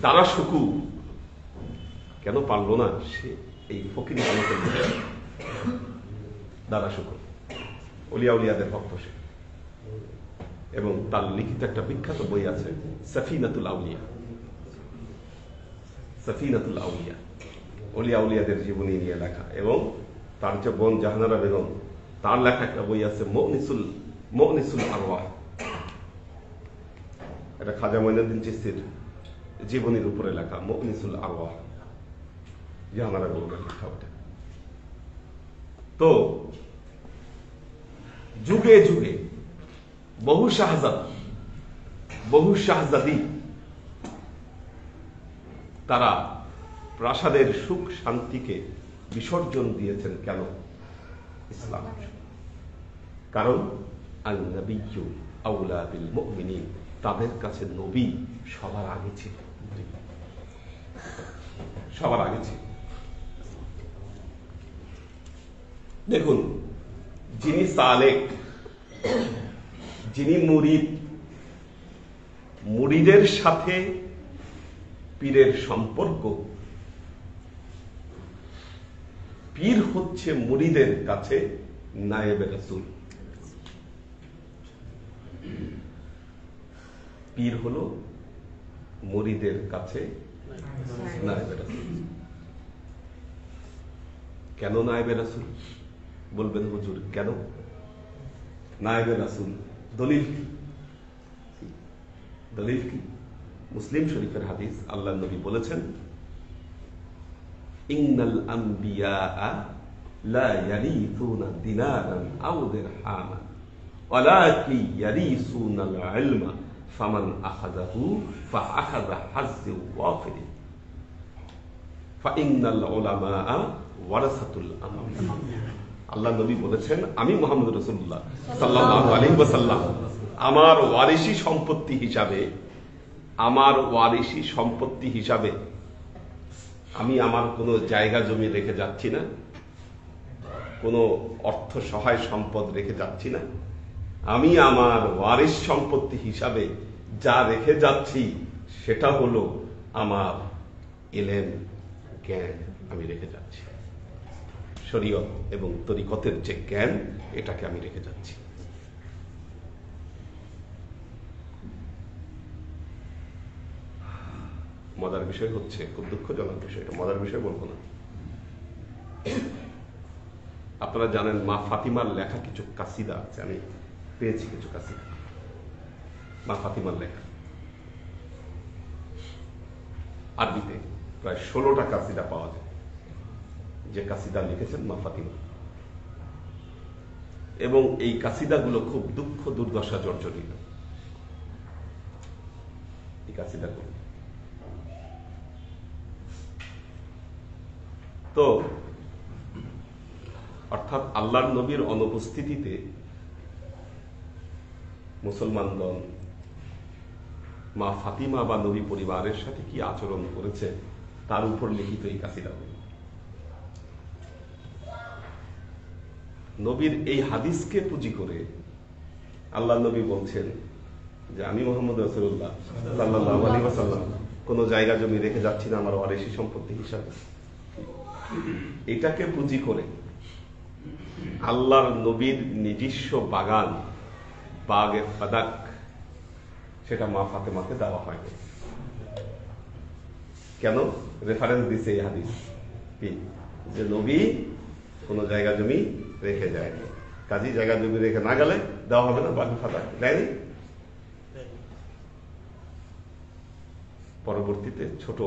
দারা শুকু কেন পারলো না সে এই ফকিরি আমাকে? দারা শুকু ওলিয়া উলিয়াদের ভক্ত সে, এবং তার লিখিত একটা বিখ্যাত বই আছে সাফিনাতুল আউলিয়া। ওলিয়া উলিয়াদের জীবনী নিয়ে লেখা, এবং তার যে বোন জাহানারা বেগম, তার লেখা একটা বই আছে মুনিসুল আরওয়াহ, এটা খাজা মঈনুদ্দিন চিশতির জীবনীর উপরে লেখা মুনিসুল আরওয়াহ, জাহানারা বেগমের লেখা ওটা। তো যুগে যুগে বহু শাহজাদি তারা প্রাসাদের সুখ শান্তিকে বিসর্জন দিয়েছেন। কেন? ইসলাম। কারণ আন-নাবিয়্যু আউলা বিল মুমিনিন, তাদের কাছে নবী সবার আগে ছিল, সবার আগে ছিল। দেখুন, যিনি সালেক, যিনি মুরিদের সাথে পীরের সম্পর্ক, পীর হচ্ছে মুরিদের কাছে নায়েবে রাসূল। পীর হলো মুরিদের কাছে নায়েবে রাসূল। কেন নায়েবে রাসূল? বলবেন হুজুর কেন নায়েবে রাসূল? দলিল কি? দলিল কি? মুসলিম শরীফের হাদিস, আল্লাহ নবী বলেছেন, ইন্নাল আম্বিয়া লা ইয়ারিসুনা দিনারান আও দিরহামান ওয়ালাকিন ইয়ারিসুনাল ইলমা ফামান আখাযাহু ফাআখাযা হাজ্জু ওয়াফির ফাইন্নাল উলামা ওয়ারাসাতুল আমবিয়া। আল্লাহ নবী বলেছেন, আমি মুহাম্মদ রাসূলুল্লাহ সাল্লাল্লাহু আলাইহি ওয়াসাল্লাম আমার ওয়ারিসি সম্পত্তি হিসাবে আমি আমার কোনো জায়গা জমি রেখে যাচ্ছি না, কোনো অর্থ সহায় সম্পদ রেখে যাচ্ছি না। আমি আমার ওয়ারিস সম্পত্তি হিসাবে যা রেখে যাচ্ছি সেটা হলো আমার ইলম, জ্ঞান আমি রেখে যাচ্ছি। শরীয়ত এবং তরিকতের যে জ্ঞান, এটাকে আমি রেখে যাচ্ছি। মজার বিষয় হচ্ছে, খুব দুঃখজনক বিষয়, মজার বিষয় বলবো না। আপনারা জানেন মা ফাতিমার লেখা কিছু কাসিদা আছে, আমি পেয়েছি কিছু কাসিদা মা ফাতিমার লেখা, আরবিতে প্রায় 16টা কাসিদা পাওয়া যায়, যে কাসিদা লিখেছেন মা ফাতিমা। এবং এই কাসিদাগুলো খুব দুঃখ দুর্দশা জর্জরিত। এই কাসিদাগুলো তো অর্থাৎ আল্লাহর নবীর অনুপস্থিতিতে মুসলমানগণ মা ফাতিমা বা নবী পরিবারের সাথে কি আচরণ করেছে তার উপর লিখিত এই কাসিদাগুলো। নবীর এই হাদিসকে পুঁজি করে আল্লাহ নবী বলছেন যে আমি মুহাম্মদ রাসূলুল্লাহ সাল্লাল্লাহু আলাইহি ওয়াসাল্লাম কোন জায়গা জমি রেখে যাচ্ছি না আমার ওয়ারিসি সম্পত্তি হিসাবে। এটাকে পুঁজি করে আল্লাহর নবীর নিজস্ব বাগান, বাগে ফাদাক, সেটা মা ফাতেমাকে দেওয়া হয়নি। কেন? রেফারেন্স দিছে এই হাদিস কি, যে নবী কোন জায়গা জমি রেখে যায়নি, কাজী জায়গা জমি রেখে না গেলে দেওয়া হবে না বাগে ফাদাক, দেয়নি। পরবর্তীতে ছোট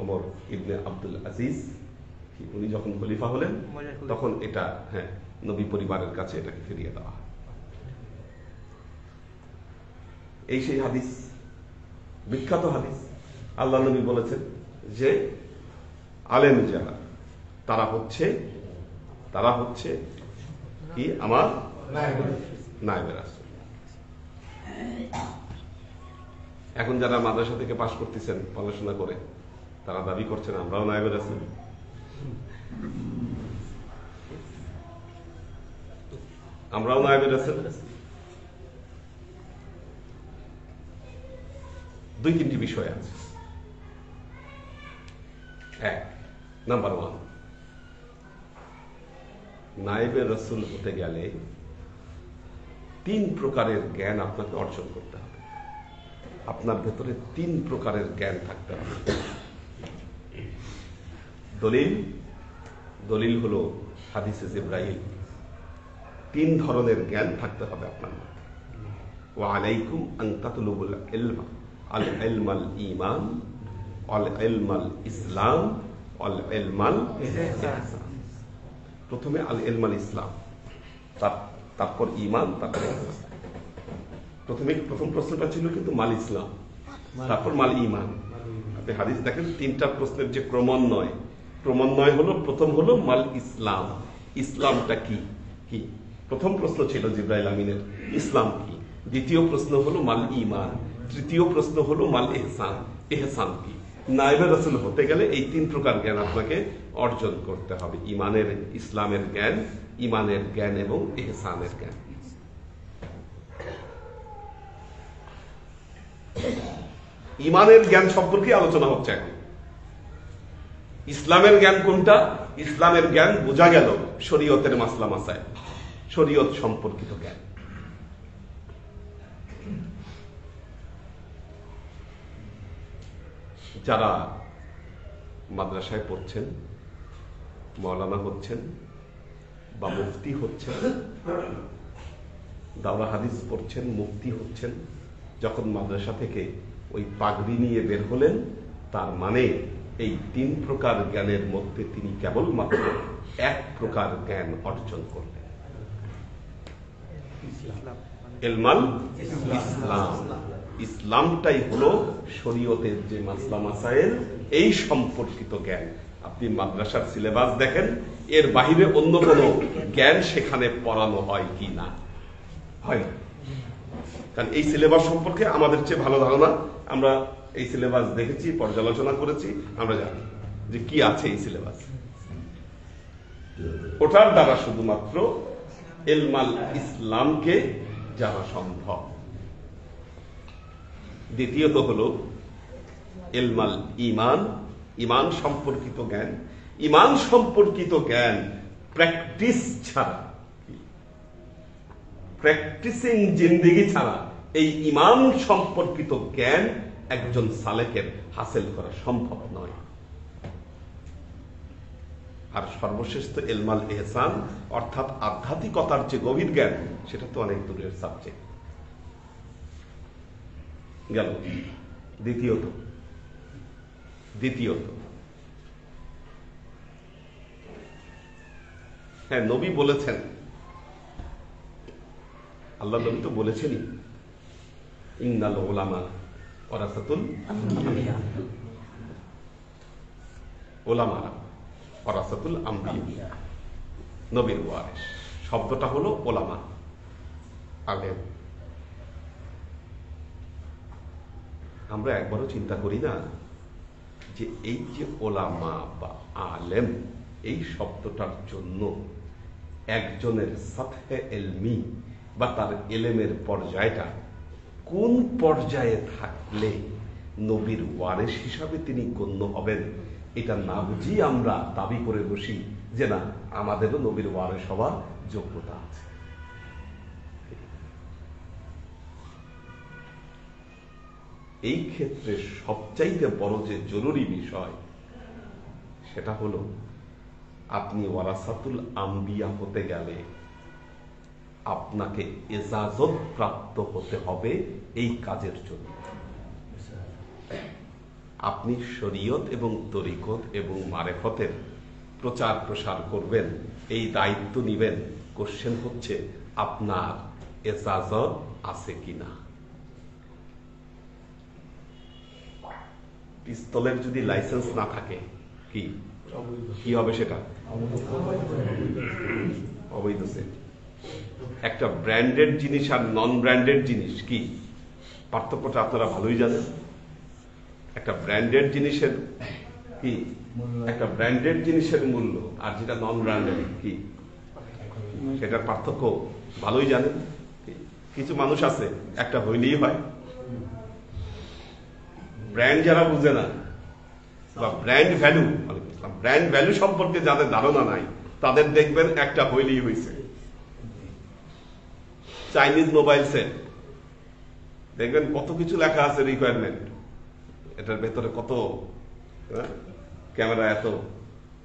ওমর ইবনে আব্দুল আজিজ, উনি যখন খলিফা হলেন তখন এটা নবী পরিবারের কাছে এটাকে ফিরিয়ে দেওয়া হয়। এই সেই হাদিস, বিখ্যাত হাদিস। আল্লাহ নবী বলেছেন যে আলেম যারা তারা হচ্ছে কি আমার নায়েবে রাসূল। এখন যারা মাদ্রাসা থেকে পাশ করতেছেন পড়াশোনা করে, তারা দাবি করছেন আমরাও নায়েবে রাসূল। আমরাও নায়েবে রাসূল। 2-3টি বিষয় আছে। নাম্বার 1, নায়েবে রাসূল হতে গেলে 3 প্রকারের জ্ঞান আপনাকে অর্জন করতে হবে। আপনার ভেতরে 3 প্রকারের জ্ঞান থাকতে হবে। দলিল হলো হাদিসে জিবরাইল। 3 ধরনের জ্ঞান থাকতে হবে আপনার মধ্যে। ওয়া আলাইকুম আন তাতলুবুল ইলমা, আল ইলমাল ঈমান, আল ইলমাল ইসলাম, আল ইলমাল ইহসান। প্রথমে আল ইলমাল ইসলাম, তারপর ঈমান, তারপর ইহসান। প্রথম প্রশ্নটা ছিল কিন্তু মাল ইসলাম, তারপর মাল ঈমান। আপনি হাদিস দেখেন 3টা প্রশ্নের যে ক্রমান্বয় হলো, প্রথম হলো মাল ইসলাম। ইসলামটা কি? প্রথম প্রশ্ন ছিল জিবরাইল আমিনের, ইসলাম কি? দ্বিতীয় প্রশ্ন হলো মাল ঈমান, তৃতীয় প্রশ্ন হলো মাল ইহসান, ইহসান কি? নায়েবে রাসূল হতে গেলে এই 3 প্রকার জ্ঞান আপনাকে অর্জন করতে হবে। ঈমানের, ইসলামের জ্ঞান, ঈমানের জ্ঞান এবং ইহসানের জ্ঞান। ঈমানের জ্ঞান সম্পর্কে আলোচনা হচ্ছে এখন। ইসলামের জ্ঞান কোনটা? ইসলামের জ্ঞান বোঝা গেল শরীয়তের মাসলা মাসাইল, শরীয়ত সম্পর্কিত জ্ঞান। যারা মাদ্রাসায় পড়ছেন, মাওলানা হচ্ছেন বা মুফতি হচ্ছেন, দাওরা হাদিস পড়ছেন, মুফতি হচ্ছেন, যখন মাদ্রাসা থেকে ওই পাগড়ি নিয়ে বের হলেন, তার মানে এই 3 প্রকার জ্ঞানের মধ্যে তিনি কেবলমাত্র 1 প্রকার জ্ঞান অর্জন করলেন, ইলমাল ইসলাম। ইসলামটাই হলো শরীয়তের যে মাসলা মাসাইল এই সম্পর্কিত জ্ঞান। আপনি মাদ্রাসার সিলেবাস দেখেন, এর বাহিরে অন্য কোনো জ্ঞান সেখানে পড়ানো হয় কি না? হয় না। কারণ এই সিলেবাস সম্পর্কে আমাদের চেয়ে ভালো ধারণা, আমরা এই সিলেবাস দেখেছি, পর্যালোচনা করেছি, আমরা জানি যে কি আছে এই সিলেবাস। ওটার দ্বারা শুধুমাত্র ইলমাল ইসলামকে জানা সম্ভব। দ্বিতীয়ত হলো ইলমাল ঈমান, ঈমান সম্পর্কিত জ্ঞান। ঈমান সম্পর্কিত জ্ঞান প্র্যাকটিস ছাড়া, প্র্যাকটিসিং জিন্দেগি ছাড়া এই ঈমান সম্পর্কিত জ্ঞান একজন সালেকের হাসিল করা সম্ভব নয়। আর সর্বশেষ তো ইলমাল ইহসান, অর্থাৎ আধ্যাত্মিকতার যে গভীর জ্ঞান, সেটা তো অনেক দূরের সাবজেক্ট গেল। দ্বিতীয়ত হ্যাঁ, নবী বলেছেন, আল্লাহ নবী তো বলেছেনই, ইন্নাল উলামা ওয়ারাসাতুল আম্বিয়া, উলামারা ওয়ারাসাতুল আম্বিয়া, নবীর ওয়ারিস। শব্দটা হলো উলামা, আলেম। আমরা একবারও চিন্তা করি না যে এই যে ওলামা বা আলেম, এই শব্দটার জন্য একজনের সাথে এলমি বা তার এলেমের পর্যায়টা কোন পর্যায়ে থাকলে নবীর ওয়ারিস হিসাবে তিনি গণ্য হবেন, এটা না বুঝি আমরা দাবি করে বসি যে না, আমাদেরও নবীর ওয়ারিস হওয়ার যোগ্যতা আছে। এই ক্ষেত্রে সবচাইতে বড় যে জরুরি বিষয়, সেটা হলো আপনি ওয়ারাসাতুল আম্বিয়া হতে গেলে আপনাকে ইজাজত প্রাপ্ত হতে হবে এই কাজের জন্য। আপনি শরীয়ত এবং তরিকত এবং মারেফতের প্রচার প্রসার করবেন, এই দায়িত্ব নিবেন। কোশ্চেন হচ্ছে আপনার ইজাজত আছে কিনা। পিস্তলের যদি লাইসেন্স না থাকে কি হবে? সেটা অবৈধ সেট। একটা ব্র্যান্ডেড জিনিস আর নন ব্র্যান্ডেড জিনিস কি পার্থক্যটা আপনারা ভালোই জানেন। একটা ব্র্যান্ডেড জিনিসের কি, একটা ব্র্যান্ডেড জিনিসের মূল্য আর যেটা নন ব্র্যান্ডেড কি, সেটার পার্থক্য ভালোই জানেন। কিছু মানুষ আছে একটা হইলেই হয়, ব্র্যান্ড যারা বুঝে না বা ব্র্যান্ড ভ্যালু সম্পর্কে যাদের ধারণা নাই, তাদের দেখবেন একটা হইলেই হয়েছে। চাইনিজ মোবাইল সেট দেখবেন কত কিছু লেখা আছে, রিকোয়ারমেন্ট, এটার ভেতরে কত ক্যামেরা, এত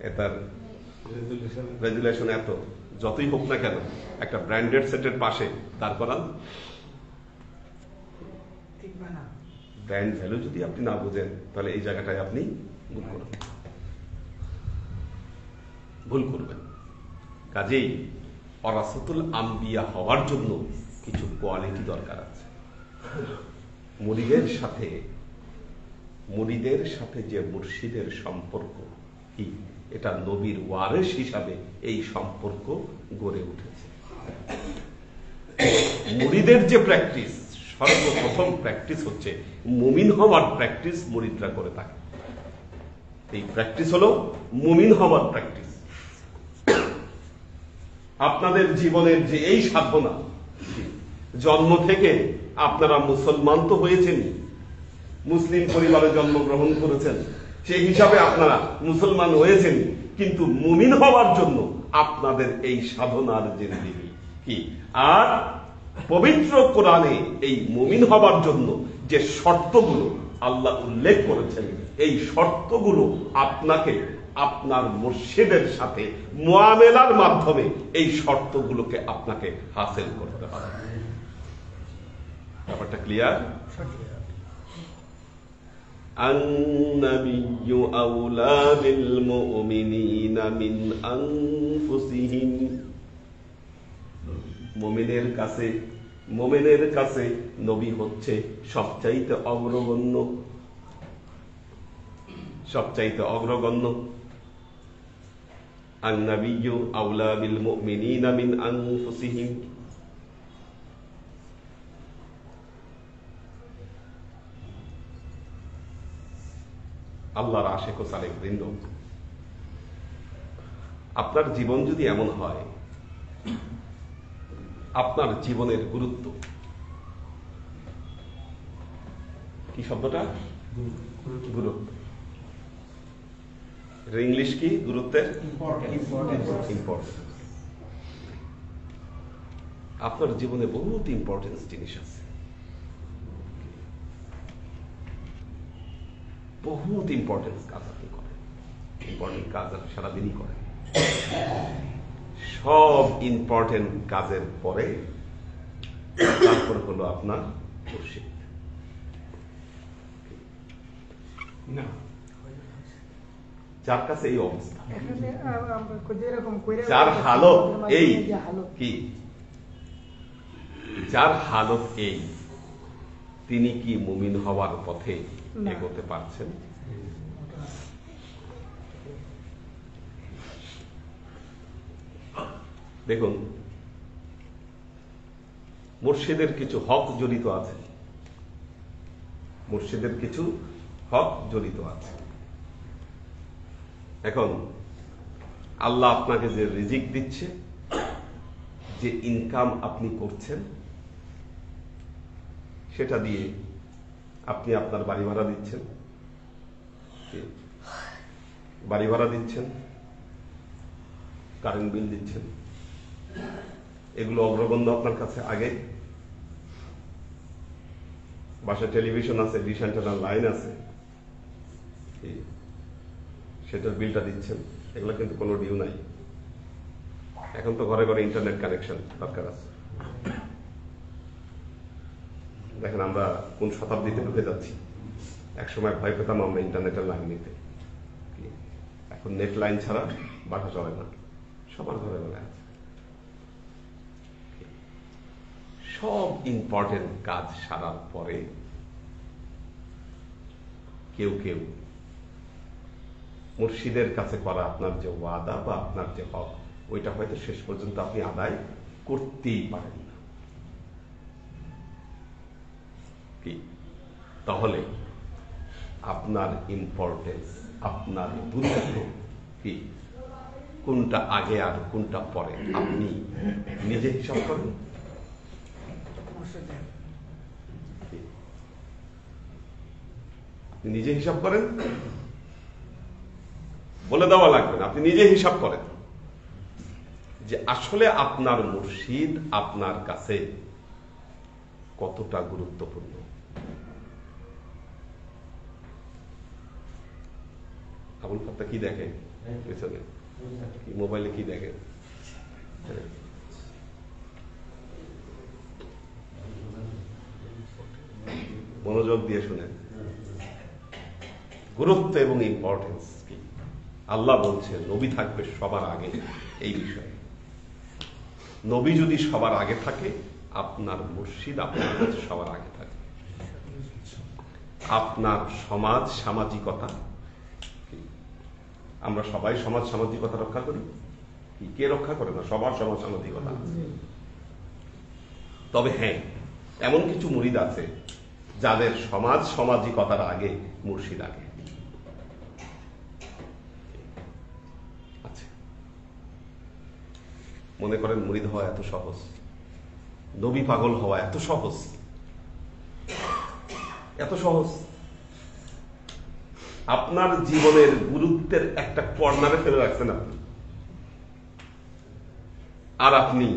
এটার রেজুলেশন এত, যতই হোক না কেন একটা ব্র্যান্ডেড সেটের পাশে দাঁড় করান। ব্র্যান্ড ভ্যালু যদি আপনি না বুঝেন, তাহলে এই জায়গাটায় আপনি ভুল করবেন। কাজেই ওয়ারাসাতুল আম্বিয়া হওয়ার জন্য কিছু কোয়ালিটি দরকার আছে। মুরিদের সাথে যে মুর্শিদের সম্পর্ক কি, এটা নবীর ওয়ারিস হিসাবে এই সম্পর্ক গড়ে উঠেছে। মুরিদের যে প্র্যাকটিস, সর্বপ্রথম প্র্যাকটিস হচ্ছে মুমিন হওয়ার প্র্যাকটিস মুরিদরা করে থাকে। এই প্র্যাকটিস হলো মুমিন হওয়ার প্র্যাকটিস। আপনাদের জীবনের যে এই সাধনা, জন্ম থেকে আপনারা মুসলমান তো হয়েছেন, মুসলিম পরিবারে জন্মগ্রহণ করেছেন, সেই হিসাবে আপনারা মুসলমান হয়েছেন, কিন্তু মুমিন হওয়ার জন্য আপনাদের এই সাধনার জিন্দেগি কি। আর পবিত্র কোরআনে এই মুমিন হবার জন্য যে শর্তগুলো আল্লাহ উল্লেখ করেছেন, এই শর্তগুলো আপনাকে আপনার মুর্শিদের সাথে মুআমেলার মাধ্যমে এই শর্তগুলোকে আপনাকে হাসিল করতে হবে। ব্যাপারটা ক্লিয়ার? আন-নাবিয়্যু আওলা বিল মুমিনিনা মিন আনফুসিহিম। মুমিনের কাছে নবী হচ্ছে সবচাইতে অগ্রগণ্য। আন-নাবিয়্যু আওলা বিল মুমিনিনা মিন আনফুসিহিম। আল্লাহর আশিক ও সালেক বৃন্দ, আপনার জীবন যদি এমন হয়, আপনার জীবনের গুরুত্ব কি শব্দটা? গুরুত্ব। ইংলিশ কি গুরুত্বের? ইম্পর্টেন্স। আপনার জীবনে বহুত ইম্পর্টেন্স জিনিস আছে, বহুত ইম্পর্টেন্স কাজ আপনি করেন, ইম্পর্টেন্ট কাজ আপনি সারাদিনই করেন। সব ইম্পর্টেন্ট কাজের পরে তারপর হলো আপনার মুর্শিদ। না, যার কাছে এই অবস্থা, যার হালত এই কি, যার হালত এই, তিনি কি মুমিন হওয়ার পথে এগোতে পারছেন? দেখুন, মুর্শিদের কিছু হক জড়িত আছে, মুর্শিদের কিছু হক জড়িত আছে। এখন আল্লাহ আপনাকে যে রিজিক দিচ্ছে, যে ইনকাম আপনি করছেন, সেটা দিয়ে আপনি আপনার বাড়ি ভাড়া দিচ্ছেন, কারেন্ট বিল দিচ্ছেন, এগুলো অগ্রগণ্য আপনার কাছে। আগে বাসায় টেলিভিশন আছে, ডিশ অ্যান্টেনার লাইন আছে, সেটার বিলটা দিচ্ছেন, এগুলো কিন্তু কোনো ডিউ নাই। এখন তো ঘরে ঘরে ইন্টারনেট কানেকশন দরকার আছে। দেখেন আমরা কোন শতাব্দীতে ঢুকে যাচ্ছি। একসময় ভয় পেতাম আমরা ইন্টারনেটের লাইন নিতে, এখন নেট লাইন ছাড়া বাসা চলে না, সবার ঘরে ঘরে আছে। সব ইম্পর্টেন্ট কাজ সারার পরে কেউ কেউ মুর্শিদের কাছে করা আপনার যে ওয়াদা বা আপনার যে হক, ওইটা হয়তো শেষ পর্যন্ত আপনি আদায় করতেই পারেন না। কি তাহলে আপনার ইম্পর্টেন্স, আপনার গুরুত্ব কি, কোনটা আগে আর কোনটা পরে, আপনি নিজে হিসাব করেন। নিজে হিসাব করেন, বলে দেওয়া লাগবে না, আপনি নিজে হিসাব করেন যে আসলে আপনার মুর্শিদ আপনার কাছে কতটা গুরুত্বপূর্ণ। আবুল ফাত্তা কি দেখে পেছনে, মোবাইলে কি দেখে? মনোযোগ দিয়ে শুনেন, গুরুত্ব এবং ইম্পর্টেন্স কি। আল্লাহ বলছে নবী থাকবে সবার আগে। এই বিষয়ে নবী যদি সবার আগে থাকে, আপনার মুর্শিদ আপনার কাছে সবার আগে থাকে। আপনার সমাজ সামাজিকতা, আমরা সবাই সমাজ সামাজিকতা রক্ষা করি, কে রক্ষা করে না? সবার সমাজ সামাজিকতা। তবে হ্যাঁ, এমন কিছু মুরিদ আছে যাদের সমাজ সামাজিকতার আগে মুর্শিদ আগে। আচ্ছা, মনে করেন মুরিদ হওয়া এত সহজ, নবী পাগল হওয়া এত সহজ, এত সহজ। আপনার জীবনের গুরুত্বের একটা কর্নারে ফেলে রাখছেন আপনি, আর আপনি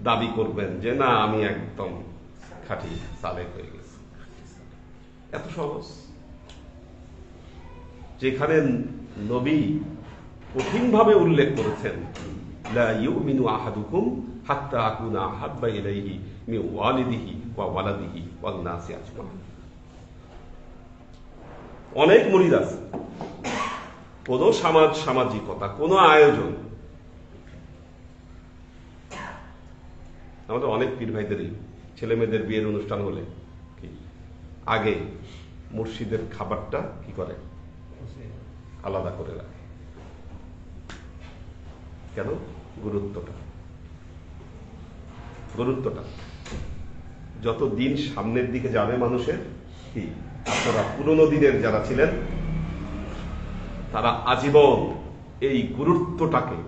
দাবি করবেন যে না আমি একদম খাঁটি সালেক হয়ে গেছি। এত সহজ। যেখানে নবী কঠিনভাবে উল্লেখ করেছেন লা ইউমিনু আহাদুকুম হাত্তা আকুনা আহাব্বা ইলাইহি মিন ওয়ালিদিহি ওয়া ওয়ালাদিহি ওয়ান নাসি আজমাইন। অনেক মুরিদ আছে, কোন সামাজিকতা, কোন আয়োজন, আমাদের অনেক পীর ভাইদেরই ছেলে মেয়েদের বিয়ের অনুষ্ঠান হলে কি আগে মুর্শিদের খাবারটা কি করে আলাদা করে রাখে। কেন? গুরুত্বটা যত দিন সামনের দিকে যাবে মানুষের, কি আপনারা পুরনো দিনের যারা ছিলেন তারা আজীবন এই গুরুত্বটাকে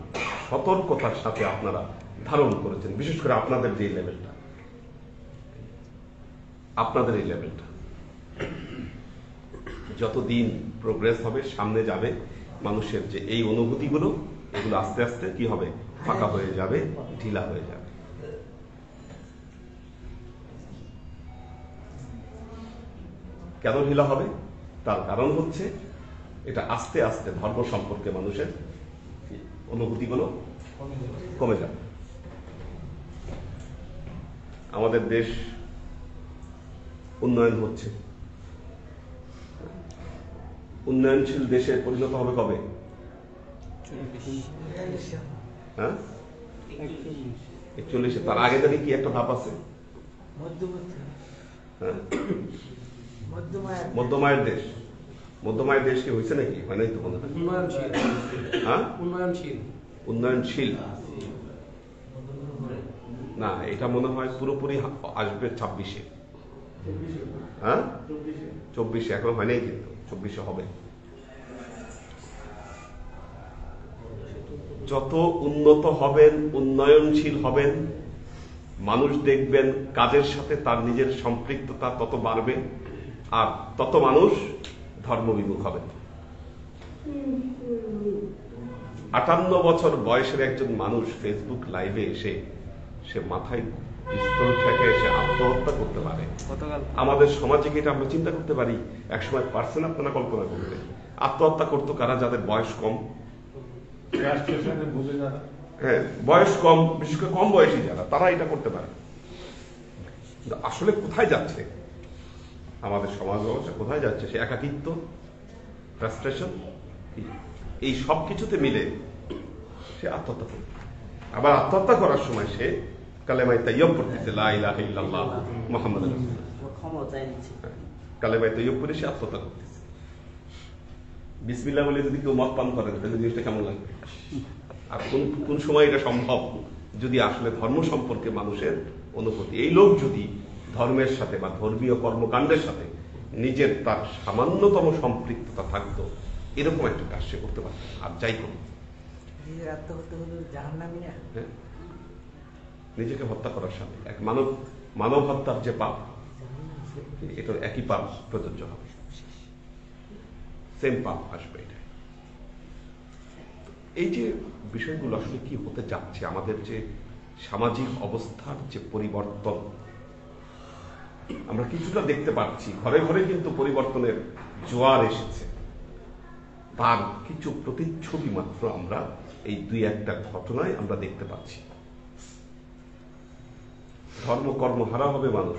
সতর্কতার সাথে আপনারা ধারণ করেছেন। বিশেষ করে আপনাদের যে লেভেলটা, আপনাদের এই লেভেলটা যতদিন প্রোগ্রেস হবে, সামনে যাবে, মানুষের যে এই অনুভূতিগুলো, এগুলো আস্তে আস্তে কি হবে? ফাঁকা হয়ে যাবে, ঢিলা হয়ে যাবে। কেন ঢিলা হবে? তার কারণ হচ্ছে এটা আস্তে আস্তে ধর্ম সম্পর্কে মানুষের অনুভূতিগুলো কমে যাবে। আমাদের দেশ উন্নয়ন হচ্ছে, উন্নয়নশীল দেশে পরিণত হবে কবে? হ্যাঁ, 41। তার আগে থেকে কি একটা ধাপ আছে? মধ্যমায়ের দেশ। মধ্যমায়ের দেশ কি হয়েছে নাকি? হয় নাই তো মনে হয়। উন্নয়নশীল না, এটা মনে হয় পুরোপুরি আসবে 26-এ। হ্যাঁ, 24-এ এখন হয় নাই, কিন্তু 24-এ হবে। যত উন্নত হবেন, উন্নয়নশীল হবেন, মানুষ দেখবেন কাজের সাথে তার নিজের সম্পৃক্ততা তত বাড়বে, আর তত মানুষ ধর্মবিমুখ হবে। 58 বছর বয়সের একজন মানুষ ফেসবুক লাইভে এসে সে মাথায় পিস্তল ঠেকে সে আত্মহত্যা করতে পারে। আমাদের সমাজে কি এটা আমরা চিন্তা করতে পারি? একসময় পারছেন আপনারা কল্পনা করতে? আত্মহত্যা করতো কারা? যাদের বয়স কম। হ্যাঁ, বয়স কম, বিশেষ করে কম বয়সী যারা, তারা এটা করতে পারে। আসলে কোথায় যাচ্ছে আমাদের সমাজ ব্যবস্থা? কোথায় যাচ্ছে? সে একাকিত্ব, ফ্রাস্ট্রেশন, এই সব কিছুতে মিলে সে আত্মহত্যা করবে। আবার আত্মহত্যা করার সময় সে কালেমায়ে তাইয়্যিব পড়তেছে, লা ইলাহা ইল্লাল্লাহ মুহাম্মাদুর রাসূলুল্লাহ। কালেমায়ে তাইয়্যিব পড়ে সে আত্মহত্যা করতেছে। বিসমিল্লাহ বলে যদি কেউ মদ পান করে তাহলে জিনিসটা কেমন লাগবে? আর কোন সময় এটা সম্ভব? যদি আসলে ধর্ম সম্পর্কে মানুষের অনুভূতি, এই লোক যদি ধর্মের সাথে বা ধর্মীয় কর্মকাণ্ডের সাথে নিজের তার সামান্যতম সম্পৃক্ততা থাকতো, এরকম একটা কাজ সে করতে পারত। আর যাই করুন, নিজেকে হত্যা করার সাথে এক মানব হত্যার যে পাপ, এটার একই পাপ প্রযোজ্য হবে, সেম পাপ আসবে। এটা এই যে বিষয়গুলো আসলে কি হতে যাচ্ছে, আমাদের যে সামাজিক অবস্থার যে পরিবর্তন আমরা কিছুটা দেখতে পাচ্ছি, ঘরে ঘরে কিন্তু পরিবর্তনের জোয়ার এসেছে। তার কিছু প্রতিচ্ছবি মাত্র আমরা এই 2-1টা ঘটনায় আমরা দেখতে পাচ্ছি। ধর্মকর্ম হারা হবে মানুষ।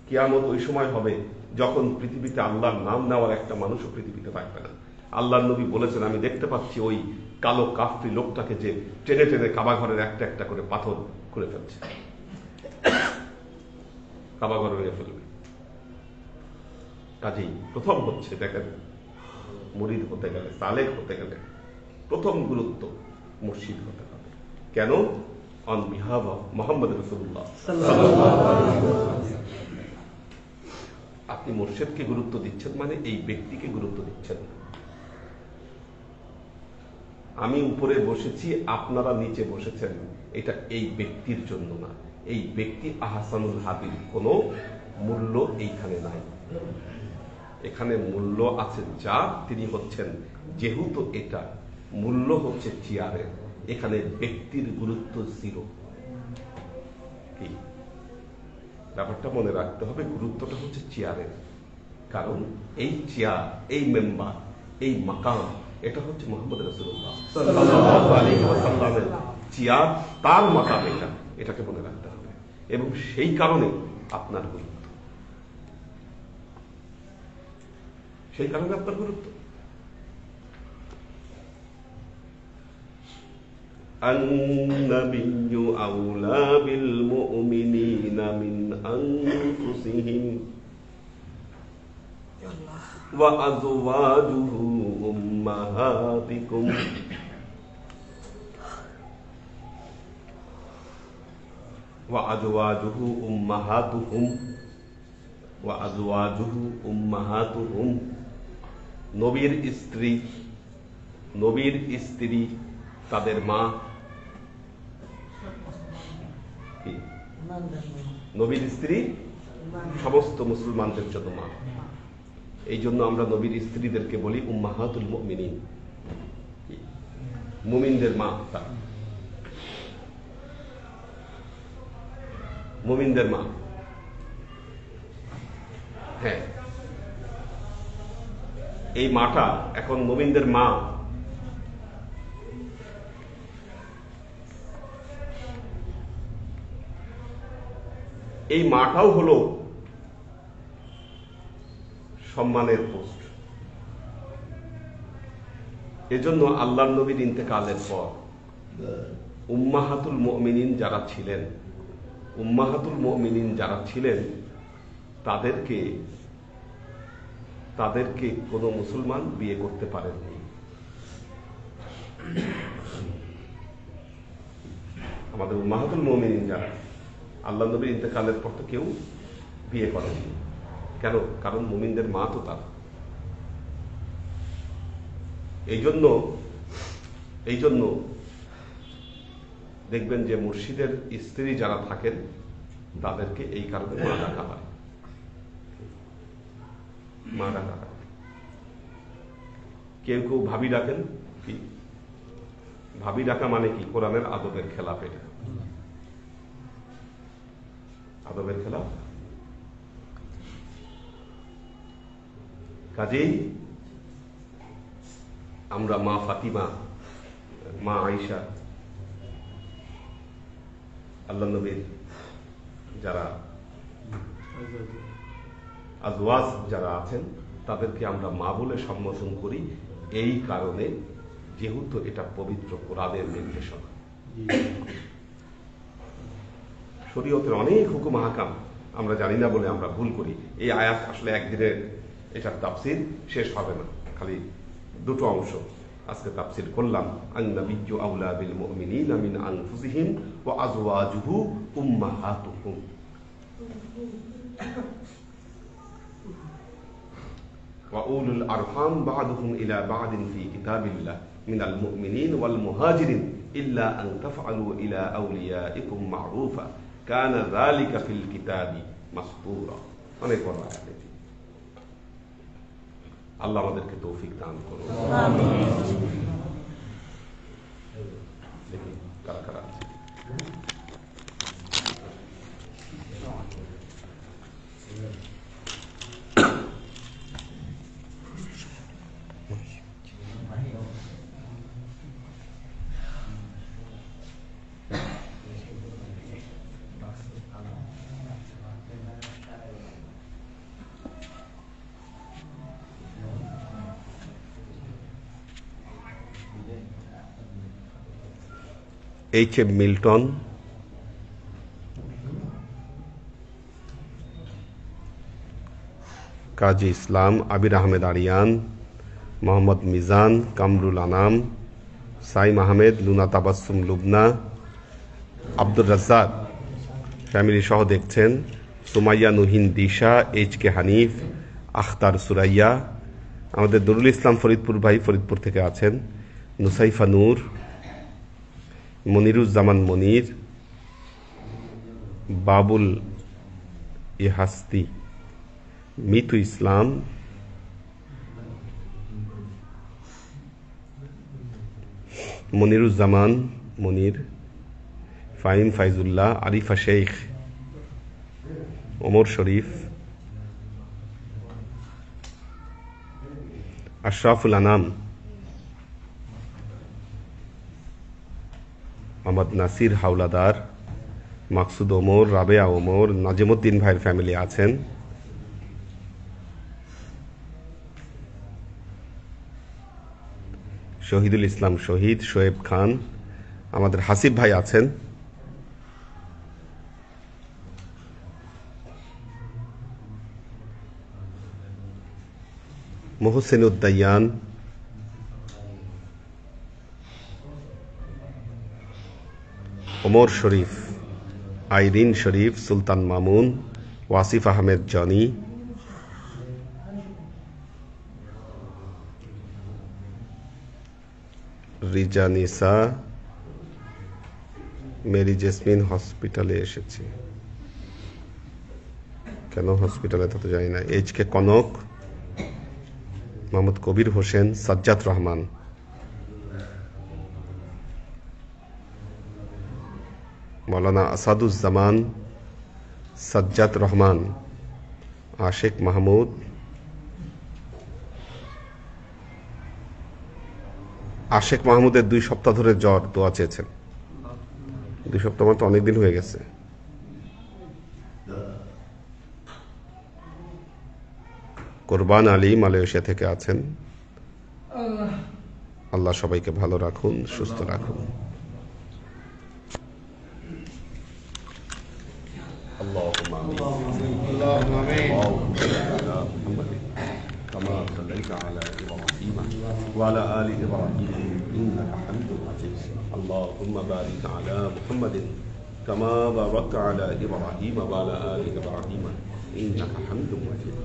কিয়ামত ওই সময় হবে যখন পৃথিবীতে আল্লাহর নাম নেওয়ার একটা মানুষও পৃথিবীতে থাকবে না। আল্লাহর নবী বলেছেন, আমি দেখতে পাচ্ছি ওই কালো কাফরি লোকটাকে যে টেনে টেনে কাবা ঘরের একটা একটা করে পাথর করে ফেলছে, কাবা ঘর ভেঙে ফেলবে। কাজেই প্রথম হচ্ছে দেখেন, মুরিদ হতে গেলে, সালেক হতে গেলে প্রথম গুরুত্ব মুর্শিদ হতে হবে। কেন? অন বিহাফ অফ মুহাম্মদ রাসূলুল্লাহ। আপনি মুর্শিদকে গুরুত্ব দিচ্ছেন মানে এই ব্যক্তিকে গুরুত্ব দিচ্ছেন। আমি উপরে বসেছি, আপনারা নিচে বসেছেন, এটা এই ব্যক্তির জন্য না। এই ব্যক্তি আহসানুল হাদির কোনো মূল্য এইখানে নাই। এখানে মূল্য আছে যা, তিনি হচ্ছেন, যেহেতু এটা মূল্য হচ্ছে চেয়ারের, এখানে ব্যক্তির গুরুত্ব 0। কি ব্যাপারটা মনে রাখতে হবে, গুরুত্বটা হচ্ছে চেয়ারের। কারণ এই চেয়ার, এই মেম্বার, এই মাকাম, এটা হচ্ছে মুহাম্মদ রাসূলুল্লাহ সাল্লাল্লাহু আলাইহি ওয়াসাল্লামের চেয়ার, তার মাকাম এটাকে মনে রাখতে হবে। এবং সেই কারণে আপনার গুরুত্ব, সেই কারণে আপনার গুরুত্ব। النبي أولى بالمؤمنين من أنفسهم وأزواجه أمهاتكم وأزواجه أمهاتهم وأزواجه أمهاتهم নবীর স্ত্রী তাদের মা। নবীর স্ত্রী সমস্ত মুসলমানদের জন্য মা। এই জন্য আমরা নবীর স্ত্রীদেরকে বলি উম্মাহাতুল মুমিনিন, মুমিনদের মা। মুমিনদের মা, হ্যাঁ, এই মাটা এখন মুমিনদের মা। এই মাটাও হলো সম্মানের পোস্ট। এজন্য আল্লাহর নবীর ইন্তেকালের পর উম্মাহাতুল মুমিনিন যারা ছিলেন, তাদেরকে কোনো মুসলমান বিয়ে করতে পারেননি। আমাদের উম্মাহাতুল মুমিনিন যারা, আল্লাহ নবীর ইন্তেকালের পর তো কেউ বিয়ে করেনি। কেন? কারণ মুমিনদের মা তো তারা। এই জন্য দেখবেন যে মুর্শিদের স্ত্রী যারা থাকেন তাদেরকে এই কারণে মা ডাকা হয়। মা ডাকা হয়। কেউ কেউ ভাবি ডাকেন। কি ভাবি ডাকা মানে কি? কোরআনের আদবের খেলাফ। এটা আদবের খেলাফ। কাজেই আমরা মা ফাতিমা, মা আয়েশা, আল্লাহ নবীর যারা আজওয়াজ যারা আছেন তাদেরকে আমরা মা বলে সম্বোধন করি এই কারণে, যেহেতু এটা পবিত্র কোরআনের নির্দেশনা। শরীয়তের অনেক হুকুম হাকাম আমরা জানি না বলে আমরা ভুল করি। এই আয়াত আসলে একদিনে এটার তাফসীর শেষ হবে না, খালি দুটো অংশ আজকে তাফসীর করলাম। আন-নাবিয়্যু আউলা বিল মুমিনিনা মিন আনফুসিহিম ওয়া আজওয়াজুহু উম্মাহাতুহুম। ওয়া উলুল আরহাম বা'দুহুম ইলা বা'দিন ফি কিতাবিল্লাহ মিনাল মুমিনিন ওয়াল মুহাজিরিন ইল্লা আন তাফআলু ইলা আউলিয়াইকুম মা'রুফা কানা যালিকা ফিল কিতাবি মাসতুরা। অনেক বড় আয়াত। আল্লাহ আমাদেরকে তৌফিক দান করুন। দেখি কারা কারা আছে। এইচ.এম. মিল্টন, কাজী ইসলাম, আবির আহমেদ আরিয়ান, মোহাম্মদ মিজান, কামরুল আনাম, সাইম আহমেদ, লুনা তাবাসসুম লুবনা, আব্দুর রাজ্জাক ফ্যামিলি সহ দেখছেন, সুমাইয়া নুহিন দিশা, এইচ.কে. হানিফ, আখতার সুরাইয়া, আমাদের দরুল ইসলাম ফরিদপুর ভাই ফরিদপুর থেকে আছেন, নুসাইফা নূর, মনিরুজ্জামান মনির, বাবুল ইহাস্তি, মিতু ইসলাম, মনিরুজ্জামান মনির, ফাইন ফাইজুল্লাহ, আরিফা শেখ, ওমর শরীফ, আশরাফুল আনাম, মোহাম্মদ নাসির হাওলাদার, মাকসুদ ওমর, রাবেয়া ওমর, নাজিমুদ্দিন ভাইয়ের ফ্যামিলি আছেন, শহীদুল ইসলাম শহীদ, শোয়েব খান, আমাদের হাসিব ভাই আছেন, মোহসেন উদ্দাইয়ান, ওমর শরীফ, আইরিন শরীফ, সুলতান মামুন, ওয়াসিফ আহমেদ জনি, রিজা নিসা, মেরি জেসমিন হসপিটালে এসেছি, কেন হসপিটালে তা তো জানি না, এইচ কে কনক, মোহাম্মদ কবির হোসেন, সাজ্জাদ রহমান, মৌলানা আসাদুজ্জামান, সাজ্জাদ রহমান, আশেক মাহমুদ, আশেক মাহমুদের 2 সপ্তাহ ধরে জ্বর, দোয়া চেয়েছেন। 2 সপ্তাহ মানে তো অনেকদিন হয়ে গেছে। কোরবান আলী মালয়েশিয়া থেকে আছেন। আল্লাহ সবাইকে ভালো রাখুন, সুস্থ রাখুন। اللهم آمين. كما صليت على إبراهيم وعلى آل إبراهيم إنك حميد مجيد. اللهم بارك على محمد كما باركت على إبراهيم وعلى آل إبراهيم إنك حميد مجيد.